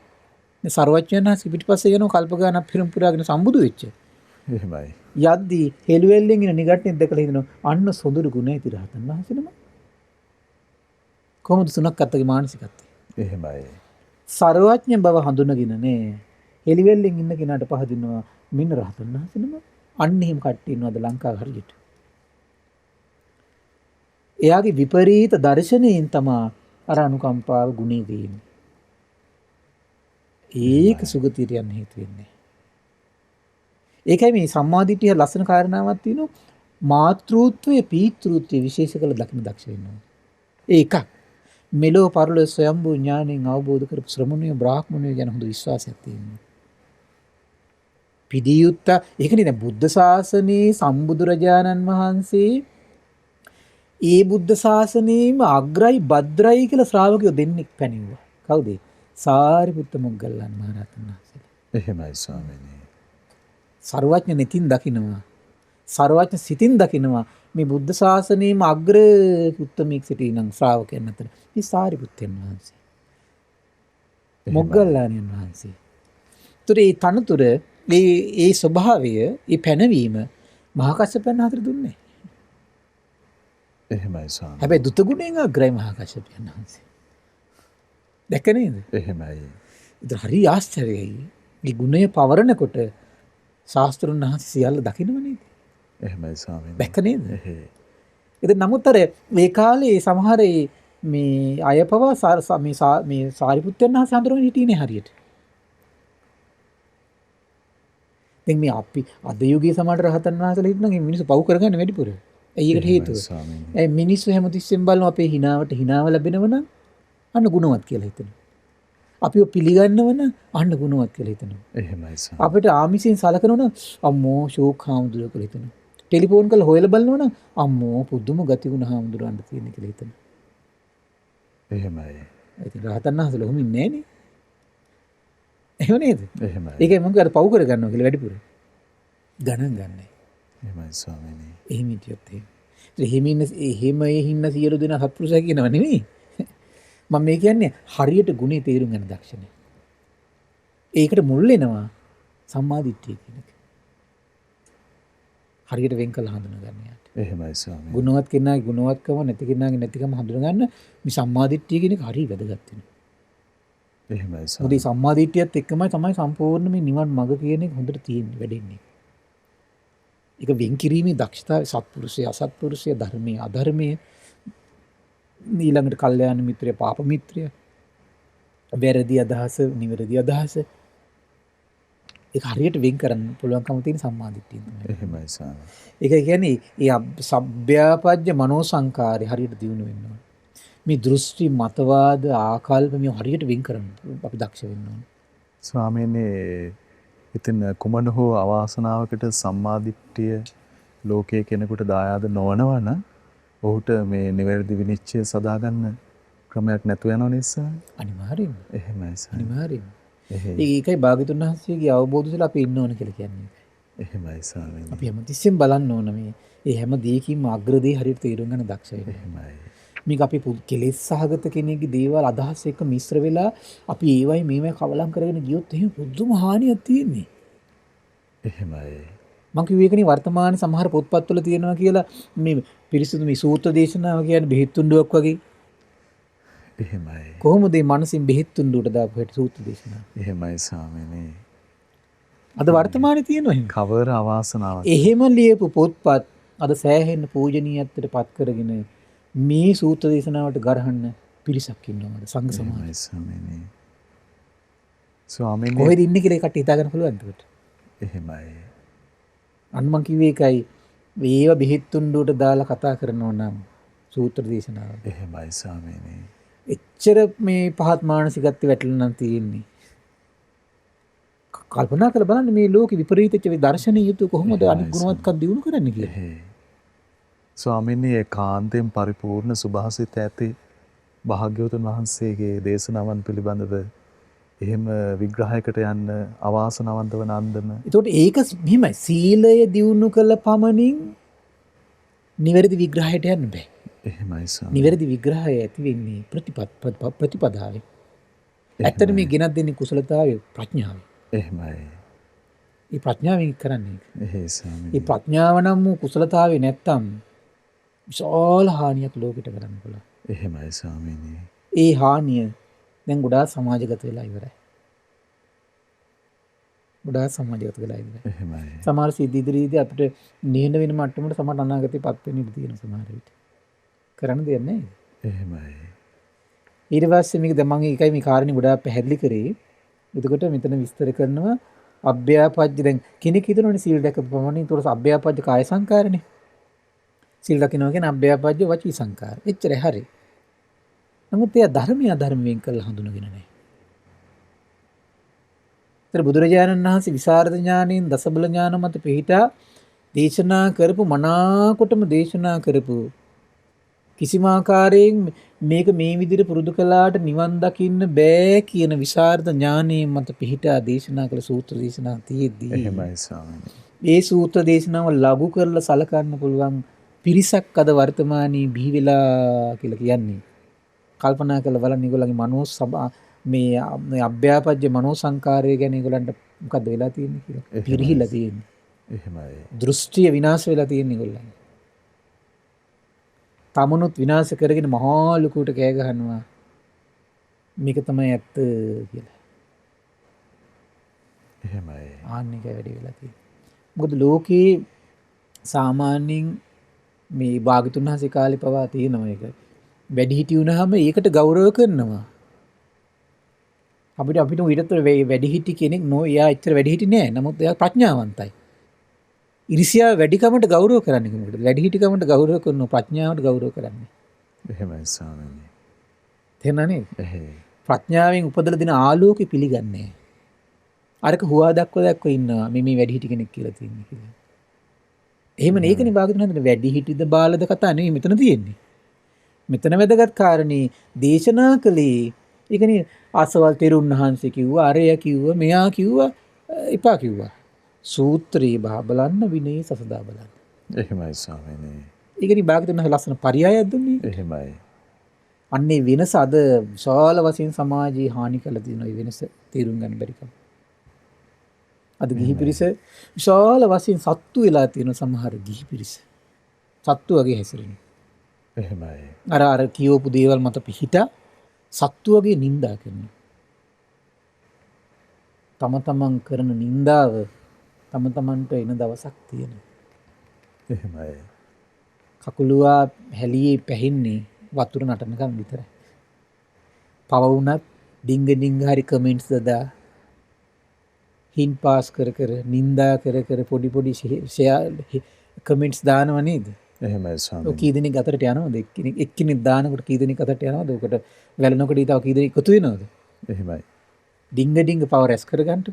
මේ සර්වඥයන් වහන්සේ පිටිපස්සේ යනවා කල්ප ගානක් පිරුම් පුරාගෙන සම්බුදු වෙච්ච. එහෙමයි. යද්දී හෙළුවෙල්ලෙන් ඉන නිගට්ටෙන් දැකලා හිතනවා අන්න සොඳුරු ගුණය ඉති රහතන් වහන්සේනම. කොහොමද සුනක්කත්තගේ මානසිකත්වය? එහෙමයි. සර්වඥ බව හඳුනගෙන නේ හෙළුවෙල්ලෙන් ඉන්න කෙනාට පහදිනවා මින් රහතන් වහන්සේනම. අන්න එහෙම කට්ටිය ඉන්නවද ලංකාවේ හරියට. එයාගේ විපරීත දර්ශනයෙන් තමයි අර අනුකම්පාව ගුණේ තියෙන්නේ. ඒක සුගතියට යන්න හේතු වෙන්නේ. ඒකයි මේ සම්මාදිටිය ලස්සන කාරණාවක් තියෙනවා. මාතෘත්වයේ පීතෘත්වයේ විශේෂ කළ දක්න දක්ෂ වෙනවා. ඒකක් මෙලෝ පරලෝ ස්වයම්බු ඥාණයෙන් අවබෝධ කරපු ශ්‍රමණිය බ්‍රාහ්මණිය ගැන හොඳ විශ්වාසයක් තියෙනවා. පිළියුත්ත ඒකනේ දැන් බුද්ධ ශාසනයේ සම්බුදුරජාණන් වහන්සේ ඒ බුද්ධ ශාසනයේම අග්‍රයි භද්‍රයි කියලා ශ්‍රාවකයෝ දෙන්නෙක් පැනෙවුවා. කවුද? සාරිපුත්ත මොග්ගල්ලාන මහ රහතන් වහන්සේ. එහෙමයි ස්වාමීනි. සර්වඥ නෙතින් දකින්නවා. සර්වඥ සිතින් දකින්නවා. මේ බුද්ධ ශාසනයේම අග්‍ර උත්තමෙක් සිටිනම් ශ්‍රාවකයන් අතර මේ සාරිපුත්තයන් වහන්සේ. මොග්ගල්ලාණන් වහන්සේ. ඒ තනතුර ඒ ස්වභාවය, ඒ පැනවීම මහා කස්සපයන් හතර දුන්නේ. එහෙමයි ස්වාමීනි. හැබැයි දුත ගුණයෙන් අග්‍රයි මහා කස්සපයන් වහන්සේ. දැක්ක නේද? එහෙමයි. ඒක හරි ආශ්චර්යයි. මේ ගුණය පවරනකොට ශාස්ත්‍රුන් වහන්සේ සියල්ල දකින්නව නේද? එහෙමයි ස්වාමීනි. දැක්ක නේද? එහෙයි. ඉතින් නමුත් අර මේ කාලේ සමහර මේ අයපව මේ සාරිපුත්තයන් වහන්සේ හඳුනගෙන හිටියේ නේ හරියට. දැන් මේ අපි අද යුගයේ සමහර රහතන් වහන්සේලා හිටනම් මේ මිනිස්සු පව් කරගන්න වැඩිපුර. ඒකට හේතුව. ඒ මිනිස්සු හැමතිස්සෙම බලන අපේ හිනාවට හිනාව ලැබෙනව නම් අන්න ගුණවත් කියලා හිතනවා. අපිව පිළිගන්නව නම් අන්න ගුණවත් කියලා හිතනවා. එහෙමයි ස්වාමීනි. අපිට ආමිෂෙන් සලකනව නම් අම්මෝ ෂෝක් හාමුදුරුවෝ කියලා හිතනවා. ටෙලිෆෝන් කරලා හොයලා බලනව නම් අම්මෝ පුදුම ගති ගුණ හාමුදුරුවන්ට තියෙන කියලා හිතනවා. එහෙමයි. ඉතින් රහතන් වහන්සේලා ඔහොම ඉන්නේ නෑනේ. එහෙම නේද? එහෙමයි. ඒකයි මම අර පව් කරගන්නවා කියලා වැඩිපුර. ගණන් ගන්නෑ. එහෙමයි ස්වාමීනි. එහෙම හිටියොත් එහෙම ඉන්න සියලු දෙනා සත්පුරුෂය කියනව නෙමෙයි. මම මේ කියන්නේ හරියට ගුණේ තේරුම් ගන්න දක්ෂණය. ඒකට මුල් වෙනවා සම්මාදිට්ඨිය කියන එක. හරියට වෙන් කළ හඳුනා ගන්න යාට. එහෙමයි ස්වාමීනි. ගුණවත් කෙනාගේ ගුණවත්කම නැති කෙනාගේ නැතිකම හඳුනා ගන්න මේ සම්මාදිට්ඨිය කියන එක හරිය වැදගත් වෙනවා. එහෙමයි මොකද ස්වාමීනි. මේ සම්මාදිට්ඨියත් එක්කමයි තමයි සම්පූර්ණ මේ නිවන් මඟ කියන එක හොඳට තියෙන්නේ වැඩෙන්නේ. ඒක වෙන් කිරීමේ දක්ෂතාවය සත්පුරුෂය අසත්පුරුෂය ධර්මයේ අධර්මයේ ඊළඟට කල්යාණ මිත්‍රය පාප මිත්‍රය වැරදි අදහස නිවැරදි අදහස ඒක හරියට වෙන් කරන්න පුළුවන්කම තියෙන සම්මාදිට්ඨිය තමයි. එහෙමයි ස්වාමීනි. ඒක කියන්නේ ඒ සබ්භ්‍යාපජ්‍ය මනෝ සංකාරය හරියට දියුණු වෙන්න ඕන. මේ දෘෂ්ටි මතවාද ආකල්ප මේ හරියට වෙන් කරන්න අපි දක්ෂ වෙන්න ඕන. ස්වාමීනි ඉතින් කුමන හෝ අවාසනාවකට සම්මාදිට්ඨිය ලෝකයේ කෙනෙකුට දායාද නොවනවා නම් ඔහුට මේ නිවැරදි විනිශ්චය සදාගන්න ක්‍රමයක් නැතුව යනවා නිසා. අනිවාර්යෙන්ම. එහෙමයි සාමි. අනිවාර්යෙන්ම. එහෙයි. ඒකයි භාග්‍යතුන් වහන්සේගේ අවබෝධය තුළ අපි ඉන්න ඕන කියලා කියන්නේ. එහෙමයි ස්වාමීනි. අපි හැමතිස්සෙම බලන්න ඕන මේ හැම දෙයකින්ම අග්‍රදී හරියට තේරුම් ගන්න දක්ෂ වෙන්න. එහෙමයි. මේක අපි කෙලෙස් සහගත කෙනෙක්ගේ දේවල් අදහස් එක්ක මිශ්‍ර වෙලා අපි ඒවයි මේවයි කවලම් කරගෙන ගියොත් එහෙම පුදුම හානියක් තියෙන්නේ. එහෙමයි. මම කිව්වේ ඒකනේ වර්තමානයේ සමහර පොත්පත්වල තියෙනවා කියලා මේ පිරිසුදු මේ සූත්‍ර දේශනාව කියන්නේ බෙහෙත් තුණ්ඩුවක් වගේ. එහෙමයි. කොහොමද මේ මනසින් බෙහෙත් තුණ්ඩුවට දාපු හැටි සූත්‍ර දේශනාව? එහෙමයි ස්වාමීනි. අද වර්තමානයේ තියෙනවා එහෙම. කවර අවාසනාවක්. එහෙම ලියපු පොත්පත් අද සෑහෙන්න පූජනීයත්වයට පත් කරගෙන මේ සූත්‍ර දේශනාවට ගරහන්න පිරිසක් ඉන්නවා සංඝ සමාජය. එහෙමයි ස්වාමීනි. ස්වාමීනි කොහෙද ඉන්නේ කියලා ඒකට හිතා ගන්න පුළුවන්ද ඒකට? එහෙමයි. අන්න මං කිව්වේ ඒකයි මේව බෙහෙත් තුණ්ඩුවට දාලා කතා කරනවා නම් සූත්‍ර දේශනාව. එහෙමයි ස්වාමීනි. එච්චර මේ පහත් මානසිකත්වයට වැටෙලා නම් තියෙන්නේ. කල්පනා කරලා බලන්න මේ ලෝකෙ විපරීතච්ච දර්ශනීය යුතු කොහොමද අනිත් ගුණවත්කම් දිනු කරන්නේ කියලා. එහෙයි. ස්වාමීනි ඒකාන්තයෙන් පරිපූර්ණ සුභාසිත ඇති භාග්‍යවතුන් වහන්සේගේ දේශනාවන් පිළිබඳව එහෙම විග්‍රහයකට යන්න අවාසනාවන්ත වන අන්දම. ඒතකොට ඒක මෙහෙමයි සීලය දියුණු කළ පමණින් නිවැරදි විග්‍රහයට යන්න බෑ. එහෙමයි ස්වාමීනි. නිවැරදි විග්‍රහය ඇති වෙන්නේ ප්‍රතිපදාවේ. ඇත්තට මේ ගෙනත් දෙන්නේ කුසලතාවයේ ප්‍රඥාවයි. එහෙමයි. මේ ප්‍රඥාවෙන් කරන්නේ ඒක. එහෙයි ස්වාමීනි. මේ ප්‍රඥාව නම් වූ කුසලතාවේ නැත්තම් විශාල හානියක් ලෝකෙට කරන්න පුළුවන්. එහෙමයි ස්වාමීනි. ඒ හානිය දැන් ගොඩාක් සමාජගත වෙලා ඉවරයි. ගොඩාක් සමාජගත වෙලා ඉවරයි. එහෙමයි. සමහර සිද්ධි ඉදිරියේදී අපිට නිහඬ වෙන මට්ටමට සමහර අනාගතේපත් වෙන්න ඉඩ තියෙන සමහර විට. කරන්න දෙයක් නැහැ. එහෙමයි. ඊට පස්සේ මේක දැන් මම ඒකයි මේ කාරණේ ගොඩාක් පැහැදිලි කරේ. එතකොට මෙතන විස්තර කරනවා අභ්‍යාපජ්ජ දැන් කෙනෙක් හිතනවනේ සීල් දැකපු පමණින් ඊට පස්සේ අභ්‍යාපජ්ජ කාය සංකාරනේ. සීල් දකිනවා කියන්නේ අභ්‍යාපජ්ජ වචී සංකාර. එච්චරයි හරි. නමුත් එයා ධර්මීය අධර්මයෙන් කරලා හඳුනගෙන නැහැ. ඒතර බුදුරජාණන් වහන්සේ විසරද ඥාණයෙන් දසබල ඥාන මත පිහිටා දේශනා කරපු මනාකොටම දේශනා කරපු කිසිම ආකාරයෙන් මේක මේ විදිහට පුරුදු කළාට නිවන් දකින්න බෑ කියන විසරද ඥාණයෙන් මත පිහිටා දේශනා කළ සූත්‍ර දේශනා තියෙද්දී එහෙමයි ස්වාමීනි. ඒ සූත්‍ර දේශනාව ලඝු කරලා සලකන්න පුළුවන් පිරිසක් අද වර්තමානයේ බිහි වෙලා කියලා කියන්නේ. කල්පනා කරලා බලන්න ඒගොල්ලන්ගේ මනෝ මේ අභ්‍යාපජ්ජ මනෝ සංකාරය ගැන ඒගොල්ලන්ට මොකද්ද වෙලා තියෙන්නේ කියලා. පිරිහිලා තියෙන්නේ. එහෙමයි. දෘෂ්ටිය විනාශ වෙලා තියෙන්නේ ඒගොල්ලන්. තමනුත් විනාශ කරගෙන මහා ලුකුට කෑ ගහනවා. මේක තමයි ඇත්ත කියලා. එහෙමයි. ආන්න එක වැඩි වෙලා තියෙන්නේ. මොකද ලෝකේ සාමාන්‍යයෙන් මේ භාගතුන් වහන්සේ කාලේ පවා තියෙනවා ඒක. වැඩි හිටි වුණාම ඒකට ගෞරව කරනවා. අපිට ඊටත් වැඩි හිටි කෙනෙක් නෝ එයා ඇත්තට වැඩි හිටි නෑ. නමුත් එයා ප්‍රඥාවන්තයි. ඉරිසියාව වැඩිකමට ගෞරව කරන්නේ මොකද? වැඩි හිටිකමට ගෞරව කරනවා ප්‍රඥාවට ගෞරව කරන්නේ. එහෙමයි ස්වාමීනි. තේරෙනවනේ? එහෙයි. ප්‍රඥාවෙන් උපදලා දෙන ආලෝකෙ පිළිගන්නේ. අරක හුවා දක්ව ඉන්නවා මේ වැඩි හිටි කෙනෙක් කියලා තියෙන්නේ කියලා. එහෙම නේකනේ භාගතුන් හඳුනන වැඩි හිටිද බාලද කතා නෙවෙයි මෙතන තියෙන්නේ. මෙතන වැදගත් කාරණේ දේශනා කළේ ඒකනේ ආසවල් තෙරුන් වහන්සේ කිව්වා අරය කිව්වා මෙයා කිව්වා එපා කිව්වා. සූත්‍රේ බලන්න විනය සසදා බලන්න. එහෙමයි ස්වාමීනි. ඒකනේ භාගතුන් වහන්සේ ලස්සන පරියායක් දුන්නේ. එහෙමයි. අන්නේ වෙනස අද විශාල වශයෙන් සමාජයේ හානි කළ තියෙන ඒ වෙනස තේරුම් ගන්න බැරිකම. අද ගිහි පිරිස විශාල වශයෙන් සත්තු වෙලා තියෙන සමහර ගිහි පිරිස. සත්තු වගේ හැසිරෙනවා. එහෙමයි. අර කියවපු දේවල් මත පිහිටා සත්තු වගේ නිඳා කරනවා. තම තමන් කරන නිඳාව තම තමන්ට එන දවසක් තියෙනවා. එහෙමයි. කකුලුවා හැලියේ පැහින්නේ වතුර නටනකම් විතරයි. පව වුණත් ඩිංග ඩිංග හරි කමෙන්ට්ස් දදා හින් පාස් කර නින්දා කර පොඩි ෂෙයා කමෙන්ට්ස් දානව නේද? එහෙමයි ස්වාමීනි. කී දෙනෙක් අතරට යනවද? එක්කෙනෙක් දානකොට කී දෙනෙක් අතරට යනවද? ඔකට වැළනකොට ඊටව කී දෙනෙක් එකතු වෙනවද? එහෙමයි. ඩිංග ඩිංග පව රැස් කර ගන්නට.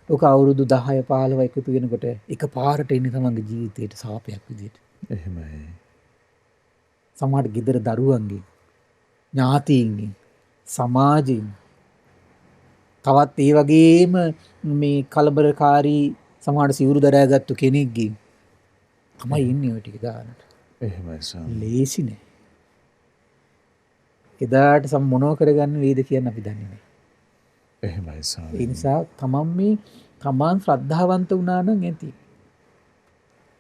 ඔක අවුරුදු 10 15 එකතු වෙනකොට එක පාරට එන්නේ තමන්ගේ ජීවිතේට සාපයක් විදියට. එහෙමයි. සමහරට ගෙදර දරුවන්ගෙන්, ඥාතීන්ගෙන්, සමාජයෙන්, තවත් ඒ වගේම මේ කලබලකාරී සමහරට සිවුරු දරාගත්තු කෙනෙක්ගෙන් තමයි ඉන්නේ ඔය ටික දාන්නට. එහෙමයි ස්වාමීනි. ලේසි නෑ. එදාට මොනව කරගන්න වේද කියන්න අපි දන්නේ නෑ. එහෙමයි ඒ ස්වාමීනි. නිසා තමන් ශ්‍රද්ධාවන්ත වුණා නම් ඇති.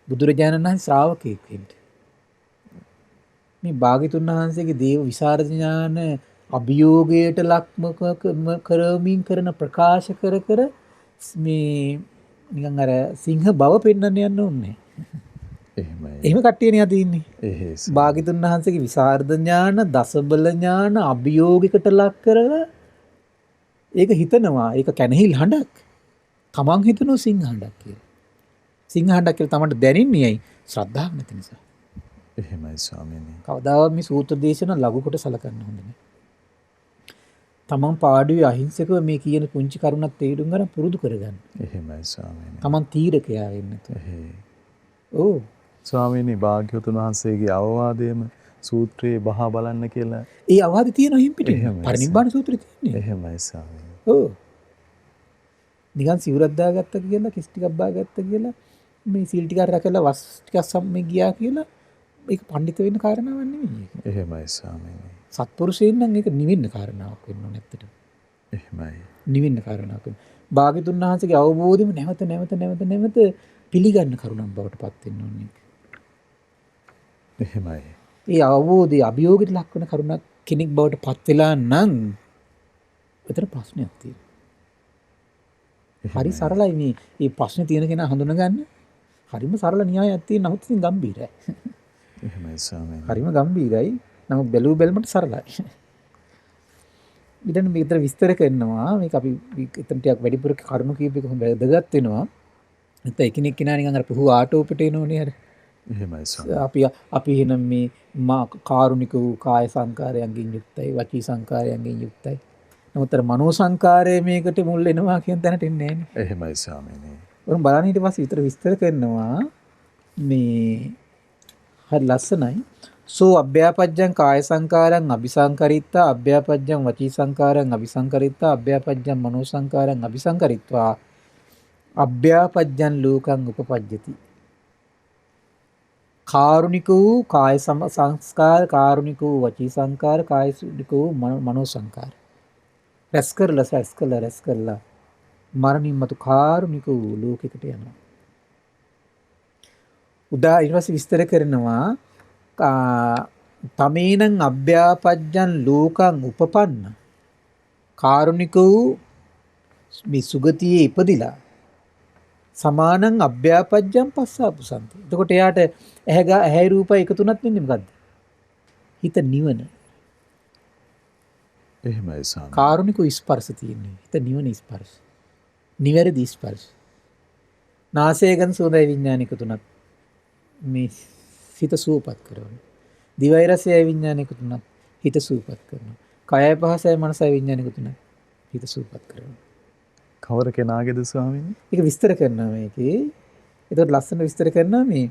බුදුරජාණන් වහන්සේ ශ්‍රාවකයෙක් වෙන්න. මේ භාග්‍යතුන් වහන්සේගේ දේව විසරද ඥාන අභියෝගයට ලක්ම කරමින් කරන ප්‍රකාශ කර මේ නිකන් අර සිංහ බව පෙන්වන්න යන්න ඕනේ. එහෙමයි. එහෙම කට්ටියනේ අද ඉන්නේ. එහෙස. භාග්‍යතුන් වහන්සේගේ විසරද ඥාන, දසබල ඥාන අභියෝගයකට ලක් කරලා ඒක හිතනවා. ඒක කැනහිල් හඬක්. තමන් හිතනවා සිංහ හඬක් කියලා. සිංහ හඬක් කියලා තමන්ට දැනෙන්නේ ඇයි? ශ්‍රද්ධාව නැති නිසා. එහෙමයි ස්වාමීනි. කවදාවත් මේ සූත්‍ර දේශන ලඝු කොට සලකන්න හොඳ නැහැ. තමන් පාඩුවේ අහිංසකව මේ කියන පුංචි කරුණක් තේරුම් ගන්න පුරුදු කරගන්න. එහෙමයි ස්වාමීනි. තමන් තීරකයා වෙන්න තු. එහෙයි. ඕ ස්වාමීනි භාග්‍යවතුන් වහන්සේගේ අවවාදයේම සූත්‍රයේ බහා බලන්න කියලා. ඒ අවවාද තියෙනවා හිම් පිටින්. එහෙමයි. පරිනිබ්බාන සූත්‍රයේ තියෙන්නේ. එහෙමයි ස්වාමීනි. ඕ. නිකන් සිවුරක් දාගත්තා කියලා කිස් ටිකක් බාගත්තා කියලා මේ සීල් ටිකක් රැකලා වස් ටිකක් සම්මේ ගියා කියලා ඒක පඬිත වෙන්න කාරණාවක් නෙමෙයි. එහෙමයි ස්වාමීනි. සත්පුරුෂයන් නම් ඒක නිවෙන්න කාරණාවක් වෙන්න ඕනේ ඇත්තට. එහෙමයි. නිවෙන්න කාරණාවක් වෙන්න. භාග්‍යතුන් වහන්සේගේ අවබෝධයම නැවත පිළිගන්න කරුණක් බවට පත් වෙන්න ඕනේ. එහෙමයි. ඒ අවබෝධය අභියෝගයට ලක් වෙන කරුණක් කෙනෙක් බවට පත් වෙලා නම් එතන ප්‍රශ්නයක් තියෙනවා. හරි සරලයි මේ ප්‍රශ්නේ තියෙන කෙනා හඳුනගන්න. හරිම සරල න්‍යායක් තියෙන නමුත් ඉතින් ගැඹීරයි. එහෙමයි ස්වාමීනි. හරිම ගැඹීරයි. නමුත් බැලුමට සරලයි. ඊට මෙතන විස්තර කරනවා මේක අපි එතන ටිකක් වැඩිපුර කරුණු කීපයක වැදගත් වෙනවා. නැත්නම් එකිනෙක කෙනා නිකන් අර පුහු ආටෝපට එනෝනේ අර. එහෙමයි ස්වාමීනි. අපි එහෙනම් මේ කාරුණික වූ කාය සංකාරයන්ගෙන් යුක්තයි, වචී සංකාරයන්ගෙන් යුක්තයි. නමුත් අර මනෝ සංකාරය මේකට මුල් වෙනවා කියන තැනට එන්නේ නැහැ නේ. එහෙමයි ස්වාමීනි. වරුන් බලන්න ඊට පස්සේ විස්තර කරනවා මේ හරි ලස්සනයි. සෝ අභ්‍යාපජ්ජං කාය සංකාරං අபிසංකරිත්තා අභ්‍යාපජ්ජං වචී සංකාරං අபிසංකරිත්තා අභ්‍යාපජ්ජං මනෝ සංකාරං අபிසංකරිත්වා අභ්‍යාපජ්ජං ලෝකං උපපජ්ජති. කාරුණික වූ කාය සංස්කාර, කාරුණික වූ වචී සංකාර, කායික වූ මනෝ සංකාර රැස් කරලා මරණින් මතු කාරුණික වූ ලෝකයකට යනවා. ඊට පස්සේ විස්තර කරනවා තමේනං අභ්‍යාපජ්ජං ලෝකං උපපන්න කාරුණික වූ මේ සුගතියේ ඉපදිලා සමානං අභ්‍යාපජ්ජං පස්සාපුසන්ති. එතකොට එයාට ඇහැ රූපය එකතු වුණත් වෙන්නේ මොකද්ද? හිත නිවන. එහෙමයි ස්වාමීනි. කාරුණික ස්පර්ශ තියෙන්නේ. හිත නිවන ස්පර්ශ. නිවැරදි ස්පර්ශ. නාසයගෙන් සුවඳ විඥාන එකතු වුණත් මේ හිත සූපත් කරනවා. දිවයි රසය විඥාන එකතු වුණත් හිත සූපත් කරනවා. කයයි පහසයි මනසයි විඥාන එකතු වුණත් හිත සූපත් කරනවා. කවර කෙනාගේද ස්වාමීනි? ඒක විස්තර කරනවා මේකේ. ඒකට ලස්සන විස්තර කරනවා මේ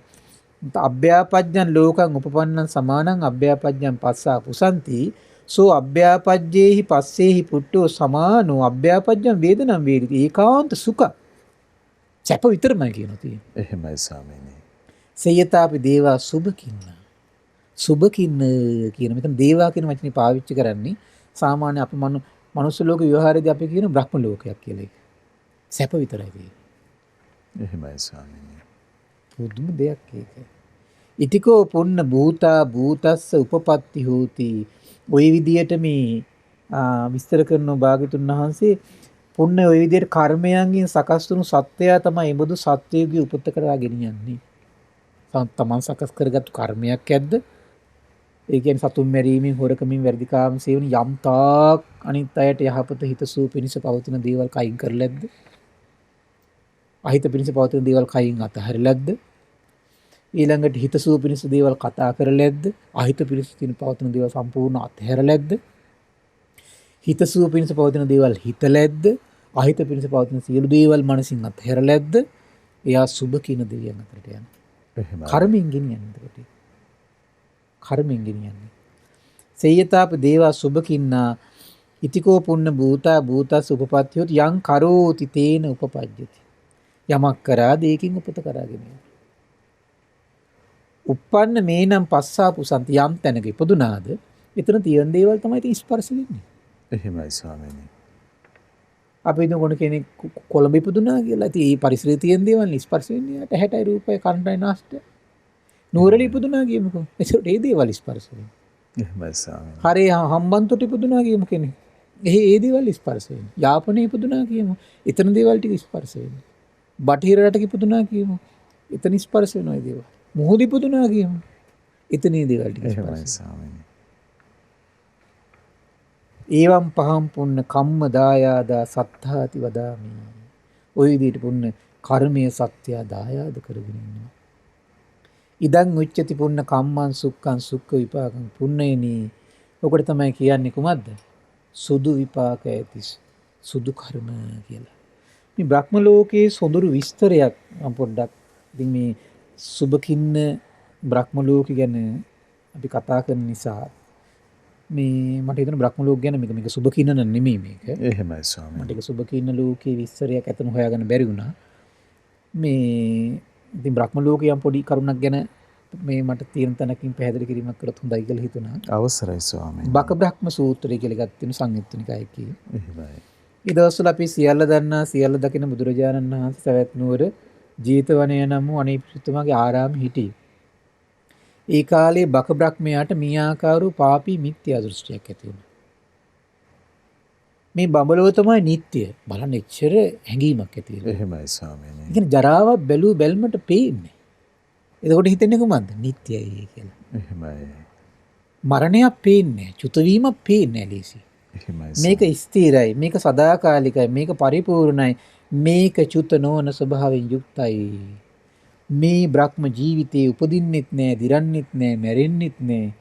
අභ්‍යාපජ්ජං ලෝකං උපපන්නං සමානං අභ්‍යාපජ්ජං පස්සා පුසන්ති සෝ අභ්‍යාපජ්ජේහි පස්සේහි පුට්ටෝ සමානෝ අභ්‍යාපජ්ජං වේදනං වේදිත ඒකාන්ත සුඛ සැප විතරමයි කියනවා තියෙන්නේ. එහෙමයි ස්වාමීනි. සයතාපි දේවා සුභකින්න කියන මෙතන දේවා කියන වචනේ පාවිච්චි කරන්නේ සාමාන්‍ය අපි මනුස්ස ලෝක ව්‍යවහාරයේදී අපි කියන බ්‍රහ්ම ලෝකයක් කියලා එක. සැප විතරයි තියෙන්නේ. එහෙමයි ස්වාමීනි. පුදුම දෙයක් ඒක. ඉතිකෝ පුන්න භූතා භූතස්ස උපපත්ති හෝති. ওই විදියට මේ විස්තර කරන භාග්‍යතුන් වහන්සේ පුන්න ওই විදියට කර්මයන්ගෙන් සකස් වුණු සත්‍යය තමයි එබඳු සත්‍යයේ උපත කරා ගෙනියන්නේ. තමන් සකස් කරගත්තු කර්මයක් ඇද්ද? ඒ කියන්නේ සතුන් මැරීමෙන්, හොරකමින්, වැරදිකාම සේවන යම් තාක් අනිත් අයට යහපත හිතසුව පිණිස පවතින දේවල් කයින් කරලද්ද? අහිත පිණිස පවතින දේවල් කයින් අතහැරලද්ද? ඊළඟට හිතසුව පිණිස දේවල් කතා කරලද්ද? අහිත පිණිස පවතින දේවල් සම්පූර්ණ අතහැරලද්ද? හිතසුව පිණිස පවතින දේවල් හිතලද්ද? අහිත පිණිස පවතින සියලු දේවල් මනසින් අතහැරලද්ද? එයා සුභ කියන දෙවියන් අතරට යනවා. එහෙමයි. කර්මයෙන් ගෙනියන්නේ එතකොට. කර්මෙන් ගෙනියන්නේ. සේයතාප දේවා සුභකින්නා ඉතිකෝ පුන්න භූතා භූතස් උපපත්තියොත් යං කරෝති තේන උපපජ්ජති. යමක් කරා දෙයකින් උපත කරාගෙන යනවා. උප්පන්න මේනම් පස්සාපු සන්ති යම් තැනක ඉපදුනාද එතන තියෙන දේවල් තමයි ඉතින් ස්පර්ශ වෙන්නේ. එහෙමයි ස්වාමීනි. අපි හිතමු කෙනෙක් කොළඹ ඉපදුනා කියලා. ඉතින් ඒ පරිසරයේ තියෙන දේවල් ස්පර්ශ වෙන්නේ යට 60යි රූපයි කණ්ඩායි නාස්ට. නුවරට ඉපදුනා කියමුකෝ. ඒකට ඒ දේවල් ස්පර්ශ වෙන්නේ. එහෙමයි ස්වාමීනි. හරි හම්බන්තොට ඉපදුනා කියමු කෙනෙක්. ඒ දේවල් ස්පර්ශ වෙන්නේ. යාපනයේ ඉපදුනා කියමු. එතන දේවල් ටික ස්පර්ශ වෙන්නේ. බටහිර රටක ඉපදුනා කියමු. එතන ස්පර්ශ වෙනවා ඒ දේවල්. මොහොත ඉපදුනා කියමු. එතන ඒ දේවල් ටික ස්පර්ශ එහෙමයි ස්වාමීනි. ඒවම් පහම් පුන්න කම්ම දායාදා සත්තාති වදාමි. ওই විදිහට පුන්න කර්මයේ සත්‍ය දායාද කරගෙන ඉන්නවා. ඉදං උච්චති පුන්න කම්මං සුක්ඛං සුක්ඛ විපාකං පුන්නේනි. ඔකට තමයි කියන්නේ කුමක්ද? සුදු විපාක ඇති සුදු කර්ම කියලා. මේ බ්‍රහ්ම ලෝකයේ සොඳුරු විස්තරයක් මම පොඩ්ඩක් ඉතින් මේ සුබකින්න බ්‍රහ්ම ලෝක ගැන අපි කතා කරන නිසා මේ මට හිතෙන බ්‍රහ්ම ලෝක ගැන මේක සුබකින්න නෙමෙයි මේක. එහෙමයි ස්වාමීනි. මට ඒක සුබකින්න ලෝකයේ විස්තරයක් ඇතන හොයාගන්න බැරි වුණා. මේ ඉතින් බ්‍රහ්ම ලෝකයේ යම් පොඩි කරුණක් ගැන මේ මට තියෙන තැනකින් පැහැදිලි කිරීමක් කරත් හොඳයි කියලා හිතුණා. අවසරයි ස්වාමීනි. බක බ්‍රහ්ම සූත්‍රය කියලා එකක් තියෙන සංයුත්ත නිකායේ. එහෙමයි. ඒ දවස්වල අපි සියල්ල දන්නා සියල්ල දකින බුදුරජාණන් වහන්සේ සවැත් නුවර ජීතවනය නම් වූ අනීපිතුමාගේ ආරාමෙ හිටියේ. ඒ කාලේ බක බ්‍රහ්මයාට මේ ආකාරව පාපී මිත්‍යා දෘෂ්ටියක් ඇති වුණා. මේ බඹලව තමයි නිට්ටය. බලන්න එච්චර හැඟීමක් ඇති වෙනවා. එහෙමයි ස්වාමීනි. ඒ කියන්නේ ජරාව බැලුමට පේන්නේ. එතකොට හිතන්නේ කොහොමද? නිට්ටයයි කියලා. එහෙමයි. මරණයක් පේන්නේ, චුත වීමක් පේන්නේ නැලීසි. එහෙමයි. මේක ස්ථිරයි, මේක සදාකාලිකයි, මේක පරිපූර්ණයි, මේක චුත නොවන ස්වභාවයෙන් යුක්තයි. මේ බ්‍රහ්ම ජීවිතේ උපදින්නෙත් නෑ, දිරන්නෙත් නෑ, මැරෙන්නෙත් නෑ,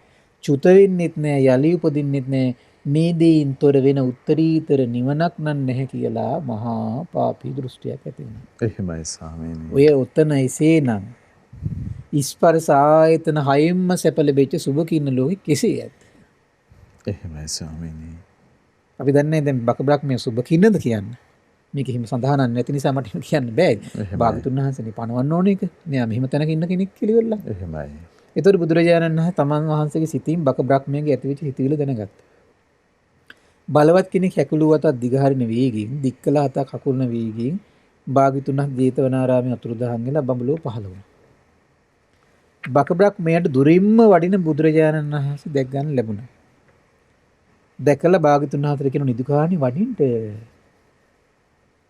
චුත වෙන්නෙත් නෑ, යලි උපදින්නෙත් නෑ. මේ දෙයින් තොර වෙන උත්තරීතර නිවනක් නම් නැහැ කියලා මහා පාපී දෘෂ්ටියක් ඇති වෙනවා. එහෙමයි ස්වාමීනි. ඔය උතන එසේනම් ස්පර්ශ ආයතන හයෙන්ම සැප ලැබෙච්ච සුබකින්න ලෝකෙ කෙසේ ඇත්? එහෙමයි ස්වාමීනි. අපි දන්නේ දැන් බක බ්‍රහ්මයේ සුබකින්නද කියන්නේ. මේක හිම සඳහනක් නැති නිසා මට කියන්න බෑ. භාගතුන් වහන්සේනේ පණවන්න ඕන එක. මෙයා මෙහිම තැනක ඉන්න කෙනෙක් කියලා. එහෙමයි. ඒතර බුදුරජාණන් වහන්සේ තමන් වහන්සේගේ සිතින් බක බ්‍රහ්මයේ ඇතිවෙච්ච හිතවිල්ල දැනගත්තා. බලවත් කෙනෙක් හැකුළු අතක් දිගහරින වේගයෙන් දික්කල අතක් කකුල්න වේගයෙන් භාග්‍යතුන් වහන්සේ ජේතවනාරාමයේ අතුරුදහන් වෙලා බඹලෝ පහළ වුණා. බක බ්‍රහ්මයට දුරින්ම වඩින බුදුරජාණන් වහන්සේ දැක් ගන්න ලැබුණා. දැකලා භාග්‍යතුන් වහන්සේ කියන නිදුකාණි වඩින්න.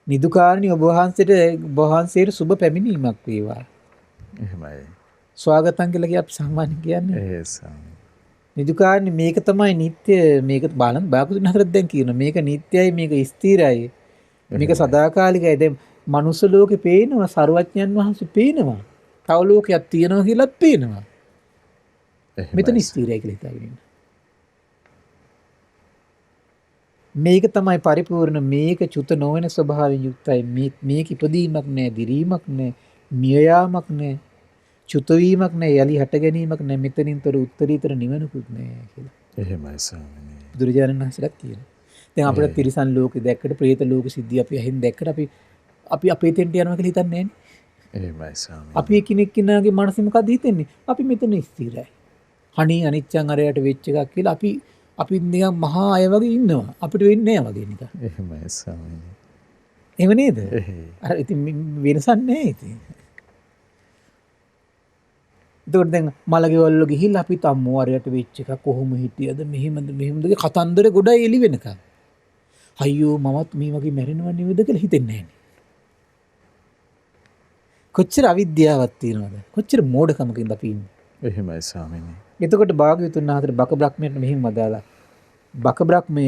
නිදුකාණි ඔබ වහන්සේට සුබ පැමිණීමක් වේවා. එහෙමයි. ස්වාගතම් කියලා කිය අපි සාමාන්‍යයෙන් කියන්නේ. ඒ ස්වාමීනි. නිදුකාණි මේක තමයි නිත්‍ය, මේක බලන් භාග්‍යතුන් වහන්සේ දැන් කියනවා මේක නිත්‍යයි, මේක ස්ථිරයි, මේක සදාකාලිකයි. දැන් මනුස්ස ලෝකේ පේනවා, සර්වඥයන් වහන්සේ පේනවා, තව ලෝකයක් තියෙනවා කියලාත් පේනවා. මෙතන ස්ථිරයි කියලා හිතාගෙන ඉන්න. මේක තමයි පරිපූර්ණ, මේක චුත නොවන ස්වභාවයෙන් යුක්තයි, මේක ඉපදීමක් නෑ, දිරීමක් නෑ, මිය යාමක් නෑ, චුත වීමක් නෑ, යලි හට ගැනීමක් නෑ, මෙතනින්තර උත්තරීතර නිවනකුත් නෑ කියලා. එහෙමයි ස්වාමීනි. බුදුරජාණන් වහන්සේලාත් කියනවා. දැන් අපිට තිරිසන් ලෝකෙ දැක්කට, പ്രേත ලෝක සිද්ධිය අපි අහින් දැක්කට අපි අපේ තෙන්ට යනවා කියලා හිතන්නේ නෑනේ. එහෙමයි ස්වාමීනි. අපි එකිනෙක කෙනාගේ මනසේ මොකද හිතෙන්නේ? අපි මෙතන ස්ථිරයි. හණී අනිච්චං අරයට වෙච්ච එකක් කියලා අපි නිකන් මහා අය වගේ ඉන්නවා. අපිට වෙන්නේ නැහැ වගේ නිකන්. එහෙමයි ස්වාමීනි. එහෙම නේද? එහෙයි. අර ඉතින් වෙනසක් නැහැ ඉතින්. ඒකට දැන් මලගෙවල් වල ගිහිල්ලා අපි තම්මෝ අරයට වෙච්ච එක කොහොම හිටියද මෙහෙමද කතන්දර ගොඩයි එලි වෙනකම්. අයියෝ මමත් මේ වගේ මැරෙනව නෙවෙයිද කියලා හිතෙන්නේ නැහැ. කොච්චර අවිද්‍යාවක් තියෙනවද? කොච්චර මෝඩකමකින්ද අපි ඉන්නේ? එහෙමයි ස්වාමීනි. එතකොට භාග්‍යවතුන් වහන්සේ බක බ්‍රහ්මයට මෙහිම වදාලා, බක බ්‍රහ්මය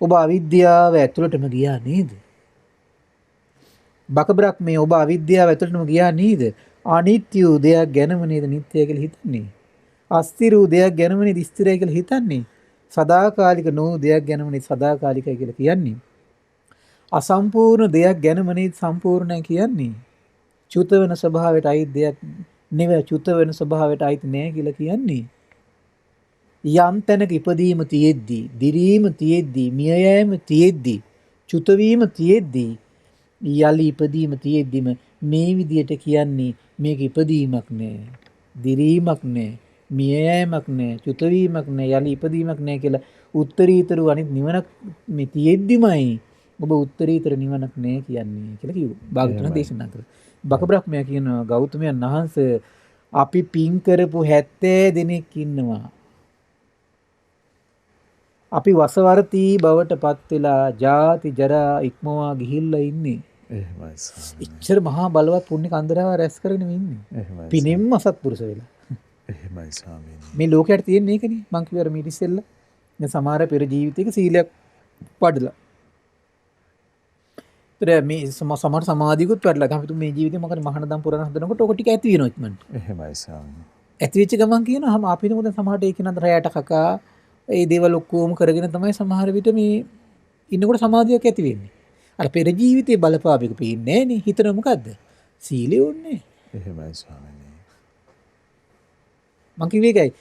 ඔබ අවිද්‍යාව ඇතුළටම ගියා නේද? බක බ්‍රහ්මය ඔබ අවිද්‍යාව ඇතුළටම ගියා නේද? අනිත්‍ය දෙයක් ගැනම නේද නිට්ටය කියලා හිතන්නේ? අස්තිර දෙයක් ගැනම නේද ස්ථිරයි කියලා හිතන්නේ? සදාකාලික නෝ දෙයක් ගැනම නේද සදාකාලිකයි කියලා කියන්නේ? අසම්පූර්ණ දෙයක් ගැනම නේද සම්පූර්ණයි කියන්නේ? චුත වෙන ස්වභාවයට අයිති දෙයක් නෙවෙයි, චුත වෙන ස්වභාවයට අයිති නෑ කියලා කියන්නේ. යම් තැනක ඉපදීම තියෙද්දී, දිරීම තියෙද්දී, මිය යෑම තියෙද්දී, චුත වීම තියෙද්දී, යලි ඉපදීම තියෙද්දිම මේ විදියට කියන්නේ මේක ඉපදීමක් නෑ, දිරීමක් නෑ, මිය යෑමක් නෑ, චුත වීමක් නෑ, යලි ඉපදීමක් නෑ කියලා උත්තරීතර අනිත් නිවනක් මේ තියෙද්දිමයි ඔබ උත්තරීතර නිවනක් නෑ කියන්නේ කියලා කිව්වා. භාගතුන් දේශනා කළා. බක බ්‍රහ්මයා කියනවා ගෞතමයන් වහන්සේ අපි පින් කරපු 70 දෙනෙක් ඉන්නවා. අපි වසවර්ති බවට පත් වෙලා ජාති ජරා ඉක්මවා ගිහිල්ලා ඉන්නේ. එහෙමයි ස්වාමීනි. ඉච්ඡර මහා බලවත් පුණ්‍ය කන්දරාව රැස් කරගෙන ඉන්නේ. එහෙමයි. පිනෙම්ම අසත්පුරුෂ වෙලා. එහෙමයි ස්වාමීනි. මේ ලෝකයට තියෙන්නේ ඒකනේ. මං කිව්වර මීට ඉස්සෙල්ලා. දැන් සමහර පෙර ජීවිතයක සීලයක් වඩලා. මේ සමහර සමාධියකුත් වැඩලා ගහම මේ ජීවිතේ මොකද මහානදම් පුරාණ හදනකොට ඔක ටික ඇති වෙනවා ඉක්මනට. එහෙමයි ස්වාමීනි. ඇති වෙච්ච ගමන් කියනවා අපි නේද සමහරට ඒක නේද රැයට කකා ඒ දේවල් ඔක්කොම කරගෙන තමයි සමහර විට මේ ඉන්නකොට සමාධියක් ඇති වෙන්නේ. අර පෙර ජීවිතේ බලපාපෙක පේන්නේ නෑනේ. හිතන මොකද්ද? සීලෙ ඕනේ. එහෙමයි ස්වාමීනි. මං කිව්වේ ඒකයි.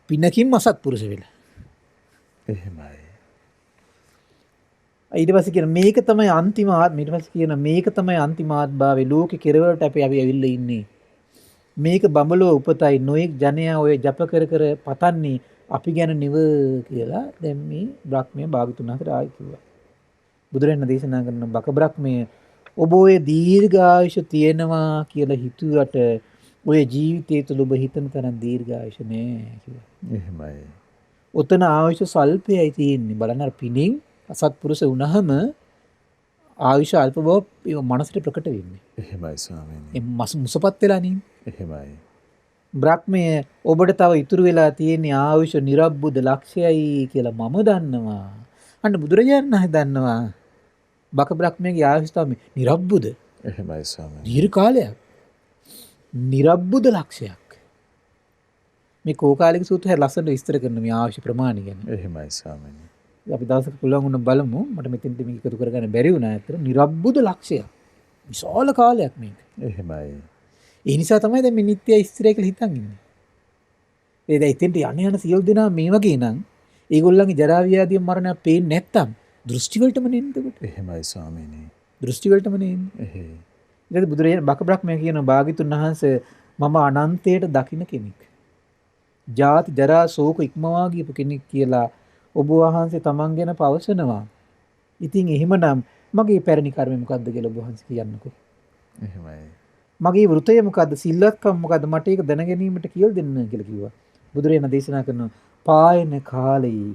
පිනකින් අසත්පුරුෂ වෙලා. එහෙමයි. ඊට පස්සේ කියන මේක තමයි අන්තිම ආත්ම. ඊට පස්සේ කියන මේක තමයි අන්තිම ආත්භාවේ ලෝකේ කෙරවලට අපි ඇවිල්ලා ඉන්නේ. මේක බඹලෝ උපතයි නොයෙක් ජනයා ඔය ජප කර කර පතන්නේ අපි ගැන නෙව කියලා දැන් මේ බ්‍රහ්මයා භාගතුන් හතර ආයි කිව්වා. බුදුරජාණන් දේශනා කරන බක බ්‍රහ්මයේ ඔබ ඔය දීර්ඝායුෂ තියෙනවා කියලා හිතුවට ඔය ජීවිතය තුළ ඔබ හිතන තරම් දීර්ඝායුෂ නෑ කිව්වා. එහෙමයි. ඔතන ආයුෂ සල්පයයි තියෙන්නේ. බලන්න අර පිනින් අසත්පුරුෂ වුණාම ආයුෂ අල්ප බව මනසට ප්‍රකට වෙන්නේ. එහෙමයි ස්වාමීනි. ඒ මුසපත් වෙලා නේ. එහෙමයි. බ්‍රහ්මය ඔබට තව ඉතුරු වෙලා තියෙන්නේ ආයුෂ නිරබ්බුද ලක්ෂයයි කියලා මම දන්නවා. අන්න බුදුරජාණන් වහන්සේ දන්නවා. බක බ්‍රහ්මයාගේ ආයුෂ තමයි නිරබ්බුද. එහෙමයි ස්වාමීනි. දීර්ඝ කාලයක්. නිරබ්බුද ලක්ෂයක්. මේ කෝකාලික සූත්‍රය ලස්සනට විස්තර කරන මේ ආයුෂ ප්‍රමාණය ගැන. එහෙමයි ස්වාමීනි. අපි දවසක පුළුවන් වුණ බලමු. මට මෙතෙන්ට මේක එකතු කරගන්න බැරි වුණා අතර නිරබ්බුද ලක්ෂයක්. විශාල කාලයක් මේක. එහෙමයි. ඒ නිසා තමයි දැන් මේ නිත්‍ය ස්ථිරය කියලා හිතන් ඉන්නේ. ඒ දැන් ඉතින්ට යන සියලු දෙනා මේ වගේ නම් ඒගොල්ලන්ගේ ජරා ව්‍යාධි මරණය පේන්නේ නැත්තම් දෘෂ්ටි වලටම නෙන්නේ එතකොට. එහෙමයි ස්වාමීනි. දෘෂ්ටි වලටම නෙන්නේ. එහෙයි. ඊට බුදුරජාණන් බක බ්‍රහ්මයා කියන භාග්‍යතුන් වහන්සේ මම අනන්තයට දකින්න කෙනෙක්. ජාති ජරා ශෝක ඉක්මවා ගියපු කෙනෙක් කියලා ඔබ වහන්සේ තමන් ගැන පවසනවා. ඉතින් එහෙමනම් මගේ පැරණි කර්මය මොකද්ද කියලා ඔබ වහන්සේ කියන්නකෝ. එහෙමයි. මගේ වෘතය මොකද්ද? සිල්වත්කම මොකද්ද? මට ඒක දැන ගැනීමට කියලා දෙන්න කියලා කිව්වා. බුදුරජාණන් දේශනා කරනවා පායන කාලේ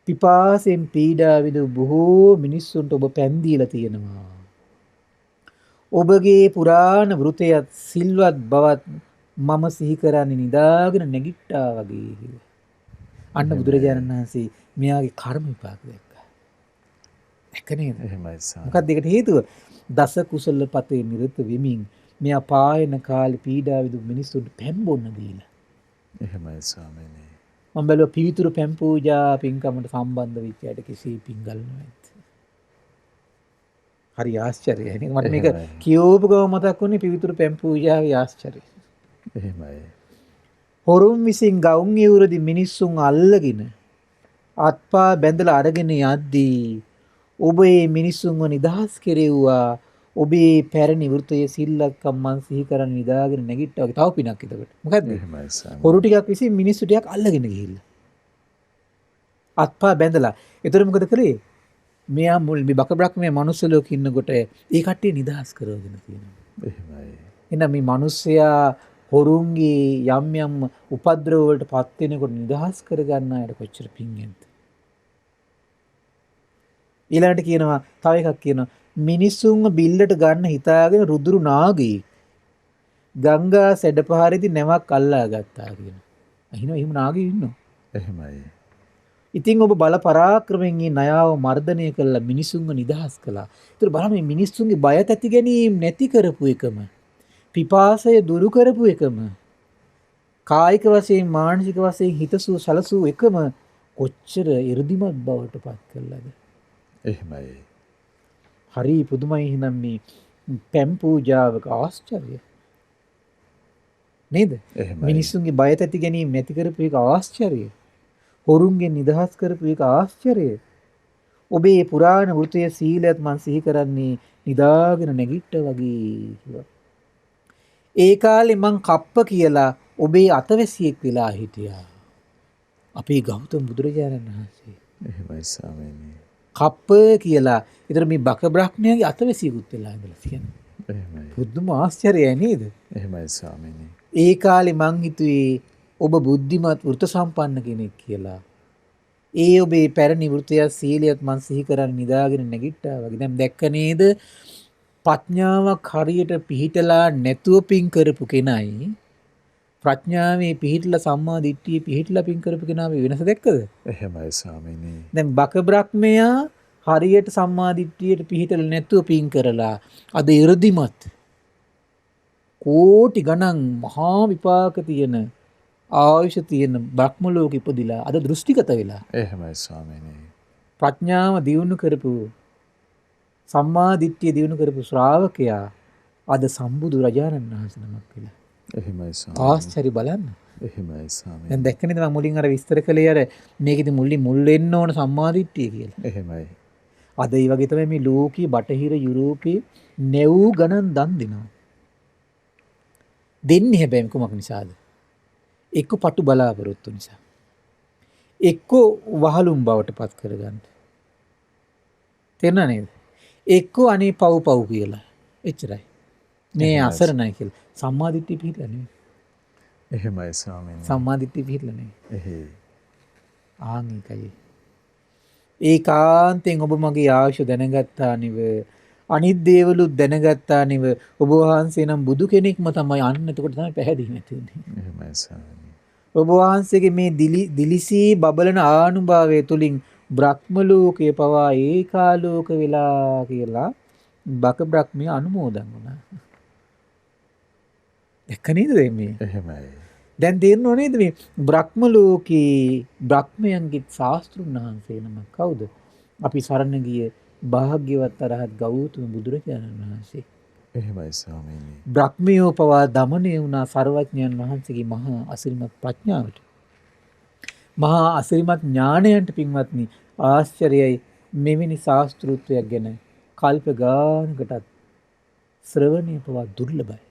පිපාසෙන් පීඩා විඳ බොහෝ මිනිස්සුන්ට ඔබ පෑන් දීලා තියෙනවා. ඔබගේ පුරාණ වෘතයත් සිල්වත් බවත් මම සිහි කරන්නේ නිදාගෙන නැගිට්ටා වගේ කිව්වා. අන්න බුදුරජාණන් වහන්සේ මෙයාගේ කර්ම විපාක දැක්කා. ඒක නේද? එහෙමයි ස්වාමීනි. මොකක්ද ඒකට හේතුව? දස කුසල පතේ නිරත වෙමින් මෙයා පායන කාලේ පීඩා විඳ මිනිස්සුන්ට පෑන් බොන්න දීලා. එහෙමයි ස්වාමීනි. මම බැලුවා පිවිතුරු පැන් පූජා පින්කමට සම්බන්ධ වෙච්ච අයට කිසි පින්ගල් නැත්. හරි ආශ්චර්යයි. මට මේක කියවපු ගම මතක් වුණේ පිවිතුරු පැන් පූජාවේ ආශ්චර්යය. එහෙමයි. හොරුන් විසින් ගවුම් ඉවුරදි මිනිස්සුන් අල්ලගෙන අත්පා බැඳලා අරගෙන යද්දී ඔබ මේ මිනිස්සුන්ව නිදහස් කෙරෙව්වා. ඔබේ පැරණි වෘතයේ සිල්ලක්කම් මං සිහි කරන් නිදාගෙන නැගිට්ටා වගේ තව පිනක් එතකොට. මොකද්ද? එහෙමයි ස්වාමීනි. හොරු ටිකක් විසින් මිනිස්සු ටිකක් අල්ලගෙන ගිහිල්ලා. අත්පා බැඳලා. ඒතර මොකද කළේ? මෙයා මුල් මේ බක බ්‍රහ්මයේ මනුස්ස ලෝකෙ ඉන්නකොට ඒ කට්ටිය නිදහස් කරවගෙන තියෙනවා. එහෙමයි. එහෙනම් මේ මිනිස්සයා හොරුන්ගේ යම් යම් උපද්‍රව වලට පත් වෙනකොට නිදහස් කරගන්න අයට කොච්චර පිංගෙන්ද? ඊළඟට කියනවා තව එකක් කියනවා මිනිස්සුන්ව බිල්ලට ගන්න හිතාගෙන රුදුරු නාගී ගංගා සැඩපහරේදී නැවක් අල්ලා ගත්තා කියන. අහිනවා එහෙම නාගී ඉන්නවා. එහෙමයි. ඉතින් ඔබ බල පරාක්‍රමයෙන් මේ ණයාව මර්ධනය කළා මිනිසුන්ව නිදහස් කළා. ඒතර බලන්න මේ මිනිස්සුන්ගේ බය තැති ගැනීම නැති කරපු එකම පිපාසය දුරු කරපු එකම කායික වශයෙන් මානසික වශයෙන් හිතසුව සලසූ එකම කොච්චර 이르දිමත් බවට පත් කළාද? එහෙමයි. හරි පුදුමයි එහෙනම් මේ පැම් පූජාවක ආශ්චර්යය. නේද? එහෙමයි. මිනිස්සුන්ගේ බය තැති ගැනීම නැති කරපු එක ආශ්චර්යය. හොරුන්ගෙන් නිදහස් කරපු එක ආශ්චර්යය. ඔබේ පුරාණ වෘතයේ සීලයත් මං සිහි කරන්නේ නිදාගෙන නැගිට්ට වගේ කිව්වා. ඒ කාලේ මං කප්ප කියලා ඔබේ අතවැසියෙක් වෙලා හිටියා. අපේ ගෞතම බුදුරජාණන් වහන්සේ. එහෙමයි ස්වාමීනි. කප්ප කියලා. ඒතර මේ බක බ්‍රහ්මයාගේ අතවැසියෙකුත් වෙලා ඉඳලා තියෙනවා. එහෙමයි. පුදුම ආශ්චර්යයි නේද? එහෙමයි ස්වාමීනි. ඒ කාලේ මං හිතුවේ ඔබ බුද්ධිමත් වෘත සම්පන්න කෙනෙක් කියලා. ඒ ඔබේ පැරණි වෘතය සීලියත් මං සිහි කරන් නිදාගෙන නැගිට්ටා වගේ. දැන් දැක්ක නේද? ප්‍රඥාවක් හරියට පිහිටලා නැතුව පින් කරපු කෙනයි ප්‍රඥාවේ පිහිටලා සම්මා දිට්ඨියේ පිහිටලා පින් කරපු කෙනාගේ වෙනස දැක්කද? එහෙමයි ස්වාමීනි. දැන් බක බ්‍රහ්මයා හරියට සම්මා දිට්ඨියට පිහිටලා නැතුව පින් කරලා අද 이르දිමත් කෝටි ගණන් මහා විපාක තියෙන ආයුෂ තියෙන බ්‍රහ්ම ලෝකෙ ඉපදිලා අද දෘෂ්ටිගත වෙලා. එහෙමයි ස්වාමීනි. ප්‍රඥාව දියුණු කරපු සම්මා දිට්ඨිය දියුණු කරපු ශ්‍රාවකයා අද සම්බුදු රජාණන් වහන්සේ නමක් වෙලා. එහෙමයි ස්වාමීනි. ආශ්චර්ය බලන්න. එහෙමයි ස්වාමීනි. දැන් දැක්කනේද මම මුලින් අර විස්තර කළේ අර මේකෙදි මුල් වෙන්න ඕන සම්මා දිට්ඨිය කියලා. එහෙමයි. අද ඒ වගේ තමයි මේ ලෝකී බටහිර යුරෝපයේ නැව් ගණන් දන් දෙනවා. දෙන්නේ හැබැයි කොමක් නිසාද? එක්ක පටු බලාපොරොත්තු නිසා. එක්ක වහලුම් බවට පත් කරගන්න. තේරුණා නේද? එක්ක අනේ පව් කියලා. එච්චරයි. මේ අසරණයි කියලා. සම්මාදිට්ඨිය පිළිලා නෙවෙයි. එහෙමයි ස්වාමීනි. සම්මාදිට්ඨිය පිළිලා නෙවෙයි. එහෙයි. ආන් ඒකයි. ඒකාන්තයෙන් ඔබ මගේ ආයුෂ දැනගත්තා නිව. අනිත් දේවලුත් දැනගත්තා නිව. ඔබ වහන්සේ නම් බුදු කෙනෙක්ම තමයි. අන්න එතකොට තමයි පැහැදිලි නැතිනේ. එහෙමයි ස්වාමීනි. ඔබ වහන්සේගේ මේ දිලිසී බබලන ආනුභාවය තුලින් බ්‍රහ්ම ලෝකයේ පවා ඒකාලෝක වෙලා කියලා බක බ්‍රහ්මී අනුමෝදන් වුණා. දැක්ක නේද මේ? එහෙමයි. දැන් තේරෙනව නේද මේ බ්‍රහ්ම ලෝකේ බ්‍රහ්මයන්ගේ ශාස්ත්‍රුන් වහන්සේ නම කවුද? අපි සරණ ගිය භාග්‍යවත් අරහත් ගෞතම බුදුරජාණන් වහන්සේ. එහෙමයි ස්වාමීනි. බ්‍රහ්මියෝ පවා දමනය වුණා සර්වඥයන් වහන්සේගේ මහා අසිරිමත් ප්‍රඥාවට. මහා අසිරිමත් ඥාණයන්ට පින්වත්නි ආශ්චර්යයි මෙවැනි ශාස්ත්‍රූත්වයක් ගැන කල්ප ගානකටත් ශ්‍රවණය පවා දුර්ලභයි.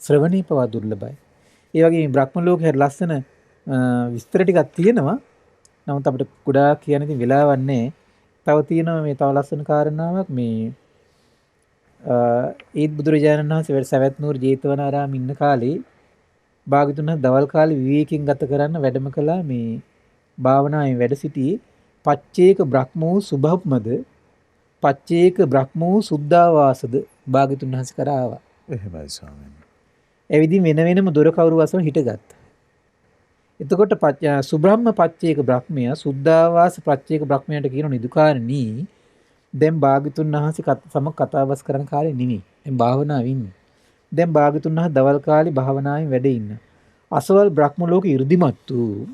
ශ්‍රවණය පවා දුර්ලභයි. ඒ වගේ මේ බ්‍රහ්ම ලෝකේ හරි ලස්සන විස්තර ටිකක් තියෙනවා. නමුත් අපිට ගොඩාක් කියන්න ඉතින් වෙලාවක් නැහැ. තව තියෙනවා මේ තව ලස්සන කාරණාවක් මේ ඒත් බුදුරජාණන් වහන්සේ සවැත් නුවර ජේතවනාරාම ඉන්න කාලේ භාග්‍යතුන් වහන්සේ දවල් කාලේ විවේකයෙන් ගත කරන්න වැඩම කළා මේ භාවනාවේ වැඩ සිටියේ පච්චේක බ්‍රහ්මෝ සුභම්මද පච්චේක බ්‍රහ්මෝ සුද්ධාවාසද භාග්‍යතුන් වහන්සේ කරා ආවා. එහෙමයි ස්වාමීනි. එවිදින් වෙන වෙනම දොර කවුරු වසම හිටගත්තා. එතකොට සුබ්‍රහ්ම පච්චේක බ්‍රහ්මයා සුද්ධාවාස පච්චේක බ්‍රහ්මයාට කියන නිදුකාරණී දැන් භාග්‍යතුන් වහන්සේ සමග කතාබස් කරන කාලේ නෙමෙයි. දැන් භාවනාවේ ඉන්නේ. දැන් භාග්‍යතුන් වහන්සේ දවල් කාලේ භාවනාවෙන් වැඩ ඉන්න. අසවල් බ්‍රහ්ම ලෝකෙ 이르දිමත් වූ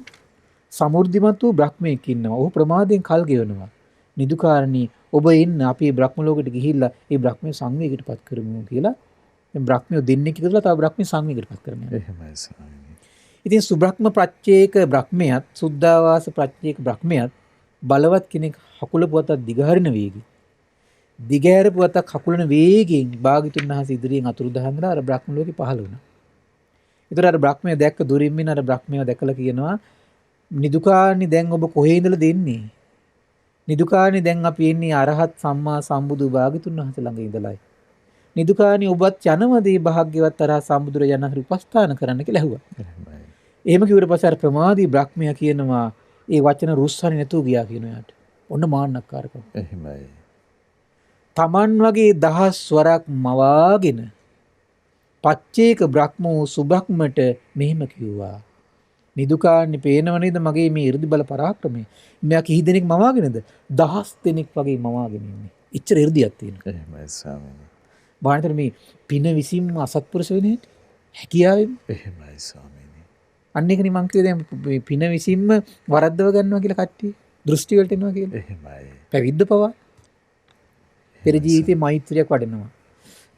සමෘද්ධිමත් වූ බ්‍රහ්මයෙක් ඉන්නවා. ඔහු ප්‍රමාදයෙන් කල් ගෙවනවා. නිදුකාරණී ඔබ ඉන්න අපි බ්‍රහ්ම ලෝකෙට ගිහිල්ලා ඒ බ්‍රහ්මයේ සංවේගයටපත් කරමු කියලා. දැන් බ්‍රහ්මියෝ දෙන්නෙක් එකතුලා තව බ්‍රහ්මයේ සංවේගයටපත් කරනවා. එහෙමයි ස්වාමීනි. ඉතින් සුබ්‍රහ්ම ප්‍රත්‍යේක බ්‍රහ්මයාත් සුද්ධාවාස ප්‍රත්‍යේක බ්‍රහ්මයාත් බලවත් කෙනෙක් හකුලපුවතක් දිගහරින වේගය. දිගහැරපුවතක් හකුලන වේගයෙන් භාග්‍යතුන් වහන්සේ ඉදිරියෙන් අතුරුදහන්ලා අර බ්‍රහ්ම ලෝකෙ පහළ වුණා. ඒතර අර බ්‍රහ්මයා දැක්ක දුරින් ඉන්න අර බ්‍රහ්මයා දැකලා කියනවා නිදුකානි දැන් ඔබ කොහේ ඉඳලා දෙන්නේ? නිදුකානි දැන් අපි එන්නේ අරහත් සම්මා සම්බුදු භාග්‍යතුන් වහන්සේ ළඟ ඉඳලායි. නිදුකානි ඔබත් යනවදී භාග්‍යවත් අරහත් සම්බුදුරජාණන් වහන්සේ උපස්ථාන කරන්න කියලා ඇහුවා. එහෙමයි. එහෙම කිව්වට පස්සේ අර ප්‍රමාදී බ්‍රහ්මයා කියනවා ඒ වචන රුස්සන්නේ නැතුව ගියා කියන යාට. ඔන්න මාන්නක්කාරකම. එහෙමයි. තමන් වගේ දහස් වරක් මවාගෙන පච්චේක බ්‍රහ්මෝ සුබ්‍රහ්මට මෙහෙම කිව්වා. නිදුකාන්නේ පේනව නේද මගේ මේ 이르දි බල පරාක්‍රමය. මෙයා කී දෙනෙක් මවාගෙනද? දහස් දෙනෙක් වගේ මවාගෙන ඉන්නේ. එච්චර 이르දියක් තියෙනවා. එහෙමයි ස්වාමීනි. බාහිර මේ පින විසින්ම අසත්පුරුෂ වෙන හැකියාවෙන්. එහෙමයි ස්වාමීනි. අන්න එකනේ මං කිව්වේ දැන් මේ පින විසින්ම වරද්දව ගන්නවා කියලා කට්ටිය. දෘෂ්ටි වලට එනවා කියලා. එහෙමයි. පැවිද්ද පවා. පෙර ජීවිතේ මෛත්‍රියක් වඩනවා.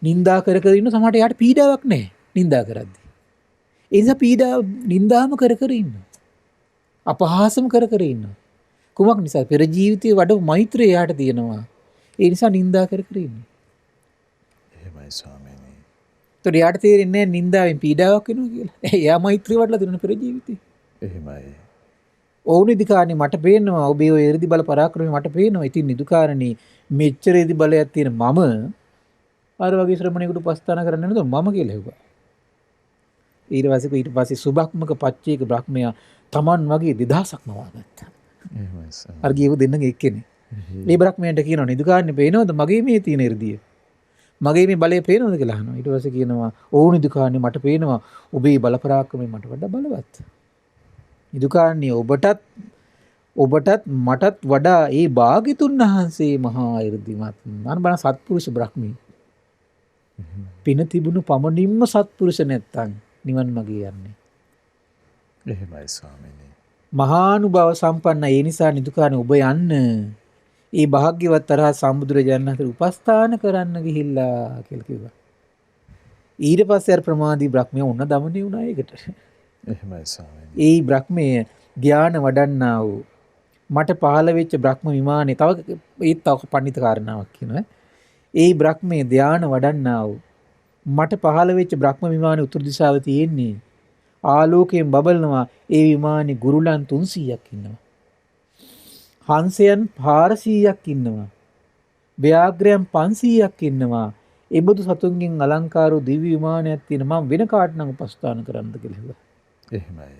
නින්දා කර කර ඉන්න සමහරට යාට පීඩාවක් නැහැ. නින්දා කරද්දී. ඒ නිසා නින්දාම කර කර ඉන්නවා. අපහාසම කර කර ඉන්නවා. කුමක් නිසා? පෙර ජීවිතයේ වඩා මෛත්‍රිය යාට තියෙනවා. ඒ නිසා නිඳා කර කර ඉන්නවා. එහෙමයි ස්වාමීනි. ඒතකොට යාට තේරෙන්නේ නැහැ නිඳාවෙන් පීඩාවක් වෙනවා කියලා. එයා මෛත්‍රිය වඩලා තියෙන පෙර ජීවිතේ. එහෙමයි. ඔවුන් ඉදිකාරණේ මට පේනවා ඔබේ ඔය එර්දි බල පරාක්‍රමය මට පේනවා. ඉතින් නිදුකාරණේ මෙච්චර එර්දි බලයක් තියෙන මම අර වගේ ශ්‍රමණේකට උපස්ථාන කරන්න නේද මම කියලා හෙව්වා. ඊට පස්සේ සුභක්මක පච්චේක බ්‍රහ්මයා Taman වගේ 2000ක් මවා ගත්තා. එහෙමයි ස්වාමීනි. අර ගියව දෙන්නගේ එක්කෙනේ. මේ බ්‍රහ්මයන්ට කියනවා නිදුකාරණේ පේනවද මගේ මේ තියෙන එර්දිය? මගේ මේ බලය පේනවද කියලා අහනවා. ඊට පස්සේ කියනවා ඕ නිදුකාරණේ මට පේනවා ඔබේ බල පරාක්‍රමය මට වඩා බලවත්. නිදුකාරණේ ඔබටත් මටත් වඩා ඒ භාග්‍යතුන් වහන්සේ මහා 이르දිමත්. මම බලන සත්පුරුෂ බ්‍රහ්මී. පින තිබුණු පමණින්ම සත්පුරුෂ නැත්තම් නිවන් මාගේ යන්නේ. එහෙමයි ස්වාමීනි. මහානුභාව සම්පන්න ඒ නිසා නිදුකාරණේ ඔබ යන්න ඒ භාග්‍යවත් තරහ සම්බුදුරජාණන් වහන්සේ උපස්ථාන කරන්න ගිහිල්ලා කියලා කිව්වා. ඊට පස්සේ අර ප්‍රමාදී බ්‍රහ්මයා ඔන්න දමණය වුණා ඒකට. එහෙමයි ස්වාමීනි. ඒ බ්‍රහ්මයේ ධානය වඩන්නා වූ මට පහළ වෙච්ච බ්‍රහ්ම විමානේ තව පඬිත කාරණාවක් කියනවා. ඒ බ්‍රහ්මයේ ධානය වඩන්නා වූ මට පහළ වෙච්ච බ්‍රහ්ම විමානේ උතුරු දිශාවේ තියෙන්නේ ආලෝකයෙන් බබලනවා. ඒ විමානේ ගුරුලන් 300ක් ඉන්නවා. හංසයන් 400ක් ඉන්නවා. ව්‍යාග්‍රයන් 500ක් ඉන්නවා. ඒ බඳු සතුන්ගෙන් අලංකාරෝ දිව්‍ය විමානයක් තියෙන මම වෙන කාට නම් උපස්ථාන කරන්නද කියලා හිතුවා. එහෙමයි.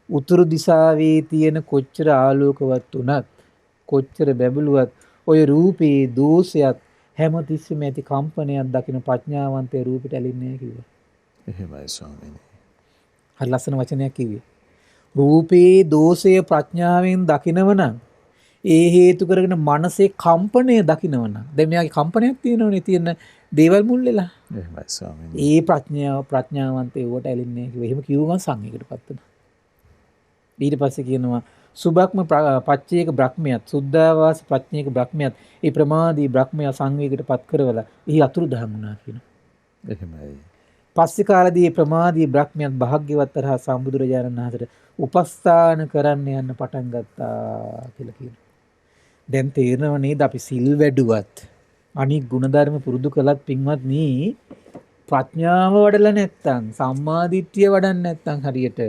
උතුරු දිශාවේ තියෙන කොච්චර ආලෝකවත් වුණත් කොච්චර බැබළුවත් ඔය රූපේ දෝෂයක් හැමතිස්සෙම ඇති කම්පනයක් දකින ප්‍රඥාවන්තය රූපෙට ඇලින්නේ නැහැ කිව්වා. එහෙමයි ස්වාමීනි. හරි ලස්සන වචනයක් කිව්වේ. රූපේ දෝෂය ප්‍රඥාවෙන් දකිනවනම් ඒ හේතු කරගෙන මනසේ කම්පණය දකිනවනම් දැන් මෙයාගේ කම්පනයක් තියෙනවනේ තියෙන දේවල් මුල් වෙලා. එහෙමයි ස්වාමීනි. ඒ ප්‍රඥාවන්තය උවට ඇලින්නේ නැහැ කිව්වා. එහෙම කිව්වම සංඝයකටපත් වෙනවා. ඊට පස්සේ කියනවා සුභක්ම පච්චේක බ්‍රහ්මයක් සුද්ධාවාස ප්‍රඥේක බ්‍රහ්මයක් ඒ ප්‍රමාදී බ්‍රහ්මයා සංවේගයට පත් කරවලා එහි අතුරු දහම් වුණා කියනවා. එහෙමයි. පස්සේ කාලේදී ප්‍රමාදී බ්‍රහ්මයක් භාග්‍යවත් තරහ සම්බුදුරජාණන් වහන්සේට උපස්ථාන කරන්න යන්න පටන් ගත්තා කියලා කියනවා. දැන් තේරෙනව නේද අපි සිල් වැඩුවත් අනික් ගුණධර්ම පුරුදු කළත් පින්වත්නි ප්‍රඥාව වඩලා නැත්තම් සම්මාදිට්ඨිය වඩන්නේ නැත්තම් හරියට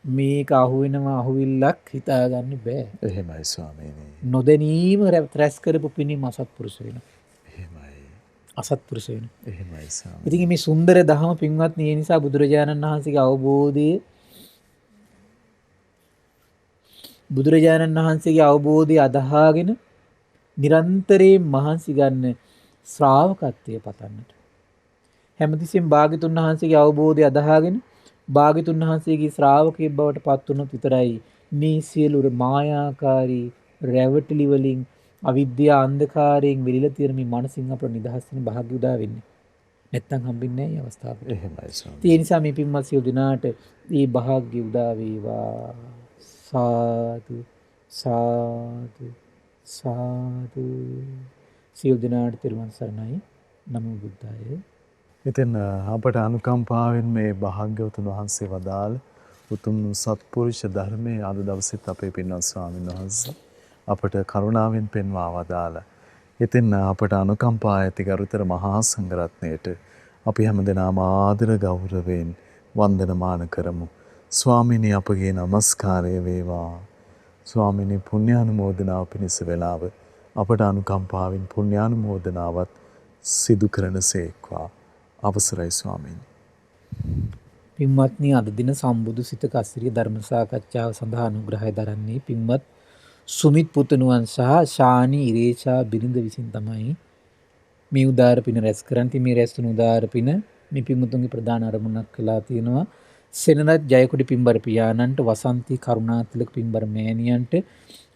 මේක අහුවෙනවා අහුවිල්ලක් හිතාගන්න බෑ. එහෙමයි ස්වාමීනි. නොදැනීම රැස් කරපු පිණිම අසත්පුරුෂ වෙනවා. එහෙමයි. අසත්පුරුෂ වෙනවා. එහෙමයි ස්වාමීනි. ඉතින් මේ සුන්දර දහම පින්වත්නි ඒ නිසා බුදුරජාණන් වහන්සේගේ අවබෝධය අදහාගෙන නිරන්තරයෙන් මහන්සි ගන්න ශ්‍රාවකත්වයේ පතන්නට. හැමතිස්සෙම භාග්‍යතුන් වහන්සේගේ අවබෝධය අදහාගෙන භාග්‍යතුන් වහන්සේගේ ශ්‍රාවකයෙක් බවට පත් වුණොත් විතරයි මේ සියලු මායාකාරී රැවටිලි වලින් අවිද්‍යා අන්ධකාරයෙන් වෙලිලා තියෙන මේ මනසින් අපට නිදහස් වෙන භාග්‍ය උදා වෙන්නේ. නැත්තම් හම්බෙන්නේ නැහැ මේ අවස්ථාව. එහෙමයි ස්වාමීනි. ඒ නිසා මේ පින්වත් සියලු දෙනාට මේ භාග්‍ය උදා වේවා. සාදු සාදු සාදු. සියලු දෙනාට තෙරුවන් සරණයි. නමෝ බුද්ධාය. ඉතින් අපට අනුකම්පාවෙන් මේ භාග්‍යවතුන් වහන්සේ වදාළ උතුම් සත්පුරුෂ ධර්මයේ අද දවසෙත් අපේ පින්වත් ස්වාමීන් වහන්සේ අපට කරුණාවෙන් පෙන්වා වදාළා. ඉතින් අපට අනුකම්පා ඇති ගරුතර මහා සංඝරත්නයට අපි හැමදෙනාම ආදර ගෞරවයෙන් වන්දනමාන කරමු. ස්වාමීනි අපගේ নমස්කාරය වේවා. ස්වාමීනි පුණ්‍යානුමෝදනාව පිණිස වේලාව අපට අනුකම්පාවෙන් පුණ්‍යානුමෝදනාවත් සිදු කරනසේක්වා. අවසරයි ස්වාමීනි. පින්වත්නි අද දින සම්බුදු සිත කස්සිරිය ධර්ම සාකච්ඡාව සඳහා අනුග්‍රහය දරන්නේ පින්වත් සුමිත් පුතණුවන් සහ ශානි ඉරේෂා බිරිඳ විසින් තමයි මේ උදාර පින රැස් කරන්ති. මේ රැස් වුණු උදාර පින මේ පින්වතුන්ගේ ප්‍රධාන අරමුණක් කළා තියෙනවා. සෙනරත් ජයකොඩි පින්බර පියාණන්ට, වසන්ති කරුණාතිලක පින්බර මෑණියන්ට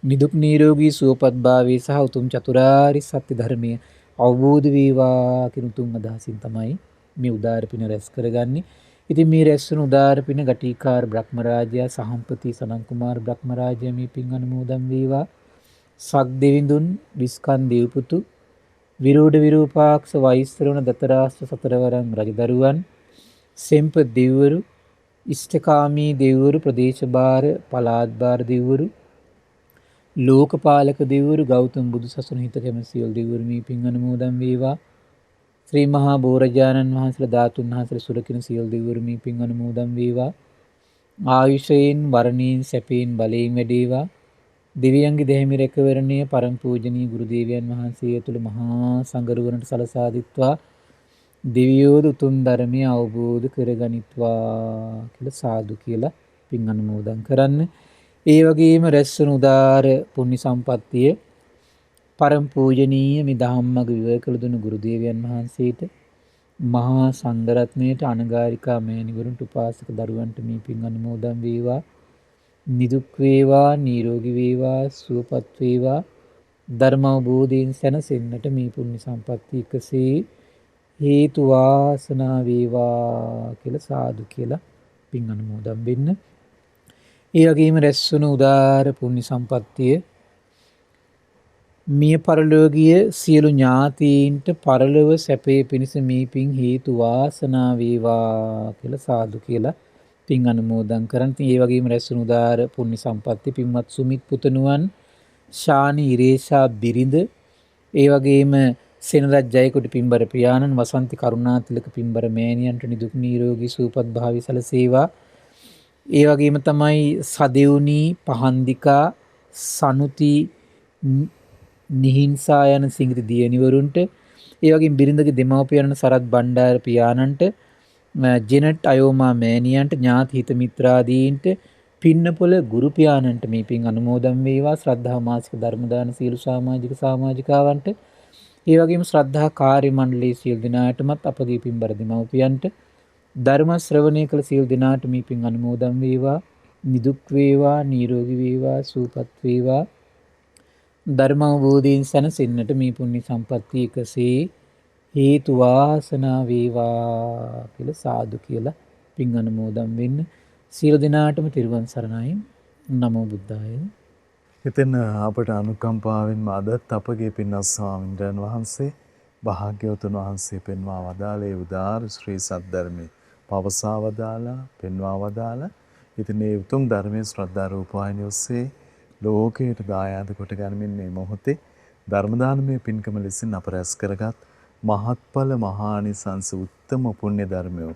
නිදුක් නිරෝගී සුවපත් භාවයේ සහ උතුම් චතුරාර්ය සත්‍ය ධර්මයේ අවබෝධ වේවා කියන උතුම් අදහසින් තමයි මේ උදාර පින රැස් කරගන්නේ. ඉතින් මේ රැස් වුණු උදාර පින ගටිකාර බ්‍රහ්මරාජයා සහම්පති සනන් කුමාර බ්‍රහ්මරාජයා මේ පින් අනුමෝදන් වේවා. සක් දෙවිඳුන් විස්කන් දේවපුතු විරෝධ විරූපාක්ෂ වෛස්තරවන දතරාස්ත්‍ර සතරවරන් රජදරුවන් සෙම්ප දෙවිවරු ඉෂ්ඨකාමී දෙවිවරු, ප්‍රදේශභාර පළාත් භාර දෙවිවරු, ලෝකපාලක දෙවිවරු, ගෞතම බුදු සසුන හිත කැමති සියලු දෙවිවරු මේ පින් අනුමෝදන් වේවා. ශ්‍රී මහා බෝරජාණන් වහන්සේලා ධාතුන් වහන්සේලා සුරකින සියලු දෙවිවරු මේ පින් අනුමෝදන් වේවා. ආයුෂයෙන්, වරණයෙන්, සැපයෙන්, බලයෙන් වැඩේවා. දෙවියන්ගේ දෙහිමි රැකවරණය පරම පූජනීය ගුරු දේවයන් වහන්සේ ඇතුළු මහා සංඝරුවනට සලසා දිත්වා දෙවියෝද උතුම් ධර්මය අවබෝධ කරගනිත්වා කියලා සාදු කියලා පින් අනුමෝදන් කරන්න. ඒ වගේම රැස්වන උදාර පුණ්‍ය සම්පත්තිය පරම පූජනීය මේ ධම්මග විවර කළ දුන ගුරු දේවයන් වහන්සේට, මහා සංඝරත්නයට, අනගාരികා මෑණිවරුන්ට, උපාසක දරුවන්ට මේ පින් අනුමෝදන් වේවා. නිදුක් වේවා, නිරෝගී වේවා, සුවපත් වේවා. ධර්ම අවබෝධයෙන් සැනසෙන්නට මේ පුණ්‍ය සම්පත්තිය එකසේ හේතු වාසනා වේවා කියලා සාදු කියලා පින් අනුමෝදන් වෙන්න. ඒ වගේම රැස්වන උදාර පුණ්‍ය සම්පත්තිය මිය පරලෝකීය සියලු ඥාතීන්ට පරලොව සැපේ පිණිස මේ පින් හේතු වාසනා වේවා කියලා සාදු කියලා පින් අනුමෝදන් කරන්. ඉතින් ඒ වගේම රැස්වන උදාර පුණ්‍ය සම්පත්තිය පින්වත් සුමිත් පුතණුවන්, ශානි ඉරේෂා බිරිඳ, ඒ වගේම සෙනරත් ජයකොඩි පින්බර පියාණන්, වසන්ති කරුණාතිලක පින්බර මෑණියන්ට නිදුක් නිරෝගී සුවපත් භාවය සැලසේවා. ඒ වගේම තමයි සදෙව්නි, පහන්දිකා, සනුති, නිහින්සා යන සිංගිති දියණිවරුන්ට, ඒ වගේම බිරිඳගේ දෙමව්පියන් සරත් බණ්ඩාර පියාණන්ට, ජෙනට් අයෝමා මෑණියන්ට, ඥාති හිත මිත්‍රාදීන්ට, පින්නපොළ ගුරු පියාණන්ට මේ පින් අනුමෝදන් වේවා. ශ්‍රද්ධා මාසික ධර්ම දාන සියලු සමාජිකාවන්ට, ඒ වගේම ශ්‍රද්ධා කාර්ය මණ්ඩලයේ සියලු දෙනාටමත් අපගේ පින්බර දෙමව්පියන්ට, ධර්ම ශ්‍රවණය කළ සියලු දෙනාට මේ පින් අනුමෝදන් වේවා. නිදුක් වේවා, නිරෝගී වේවා, සුවපත් වේවා. ධර්ම අවබෝධයෙන් සැනසෙන්නට මේ පුණ්‍ය සම්පත්තිය එකසේ හේතු වාසනා වේවා කියලා සාදු කියලා පින් අනුමෝදන් වෙන්න. සියලු දෙනාටම තෙරුවන් සරණයි. නමෝ බුද්ධාය. ඉතින් අපට අනුකම්පාවෙන්ම අදත් අපගේ පින්වත් ස්වාමීන් වහන්සේ භාග්‍යවතුන් වහන්සේ පෙන්වා වදාළේ උදාර ශ්‍රී සද්ධර්මයේ පවසා වදාලා, පෙන්වා වදාලා. ඉතින් මේ උතුම් ධර්මයේ ශ්‍රද්ධා රූපවාහිනිය ඔස්සේ ලෝකයට දායාද කොට ගනිමින් මේ මොහොතේ ධර්ම දානමය පින්කම ලෙසින් අප රැස් කරගත් මහත්ඵල මහානිසංස උත්තම පුණ්‍ය ධර්මය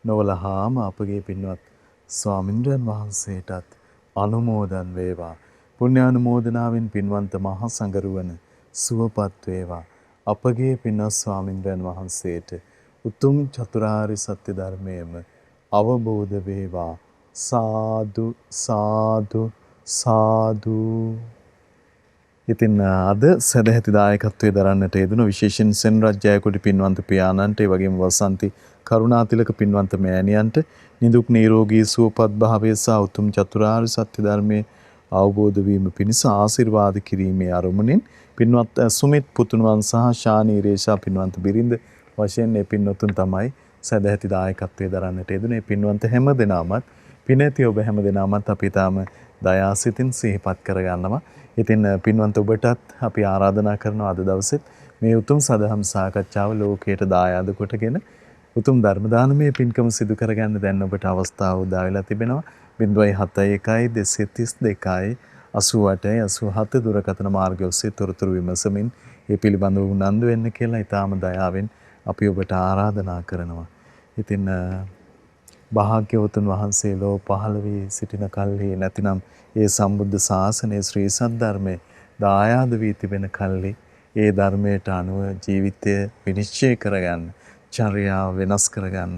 නොවලහාම අපගේ පින්වත් ස්වාමින්ද්‍රයන් වහන්සේටත් අනුමෝදන් වේවා. පුණ්‍යානුමෝදනාවෙන් පින්වන්ත මහා සංඝරුවන සුවපත් වේවා. අපගේ පින්වත් ස්වාමින්ද්‍රයන් වහන්සේට උතුම් චතුරාර්ය සත්‍ය ධර්මයේම අවබෝධ වේවා. සාදු සාදු සාදු. ඉතින් අද සදැහැති දායකත්වයේ දරන්නට යෙදුණු විශේෂයෙන් සෙනරත් ජයකොඩි පින්වන්ත පියාණන්ට, ඒ වගේම වසන්ති කරුණාතිලක පින්වන්ත මෑණියන්ට නිදුක් නිරෝගී සුවපත් භාවය සහ උතුම් චතුරාර්ය සත්‍ය ධර්මයේ අවබෝධ වීම පිණිස ආශිර්වාද කිරීමේ අරමුණින් පින්වත් සුමිත් පුතුණුවන් සහ ශානි ඉරේෂා පින්වන්ත බිරිඳ වශයෙන් මේ පින්වතුන් තමයි සදැහැති දායකත්වයේ දරන්නට යෙදුණේ. පින්වන්ත හැම දෙනාමත් පිනැති ඔබ හැම දෙනාමත් අපි තාම දයාසිතින් සිහිපත් කරගන්නවා. ඉතින් පින්වන්ත ඔබටත් අපි ආරාධනා කරනවා අද දවසෙත් මේ උතුම් සදහම් සාකච්ඡාව ලෝකයට දායාද කොටගෙන උතුම් ධර්ම දානමය පින්කම සිදු කරගන්න දැන් ඔබට අවස්ථාව උදා වෙලා තිබෙනවා. 071 232 88 දුරකථන මාර්ගය ඔස්සේ තොරතුරු විමසමින් ඒ පිළිබඳව උනන්දු වෙන්න කියලා ඊටාම දයාවෙන් අපි ඔබට ආරාධනා කරනවා. ඉතින් භාග්‍යවතුන් වහන්සේ ලෝ පහළ වී සිටින කල්හි නැතිනම් ඒ සම්බුද්ධ ශාසනයේ ශ්‍රී සද්ධර්මයේ දායාද වී තිබෙන කල්හි ඒ ධර්මයට අනුව ජීවිතය විනිශ්චය කරගන්න, චර්යාව වෙනස් කරගන්න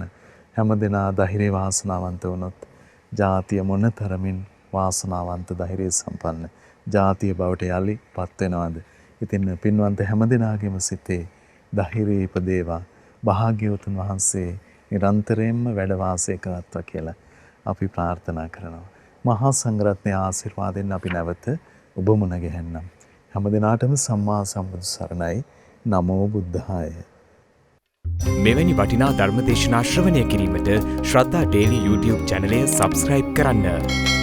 හැමදෙනා ධෛර්ය වාසනාවන්ත වුණොත් ජාතිය මොනතරමින් වාසනාවන්ත ධෛර්ය සම්පන්න ජාතිය බවට යලි පත් වෙනවද? ඉතින් පින්වන්ත හැමදෙනාගේම සිතේ ධෛර්යය ඉපදේවා. භාග්‍යවතුන් වහන්සේ නිරන්තරයෙන්ම වැඩ වාසය කරත්වා කියලා අපි ප්‍රාර්ථනා කරනවා. මහා සංඝරත්නයේ ආශිර්වාදයෙන් අපි නැවත ඔබ මුණ ගැහෙන්නම්. හැමදෙනාටම සම්මා සම්බුදු සරණයි. නමෝ බුද්ධාය. මෙවැනි වටිනා ධර්ම දේශනා ශ්‍රවණය කිරීමට ශ්‍රද්ධා ඩේලි YouTube චැනලය සබ්ස්ක්‍රයිබ් කරන්න.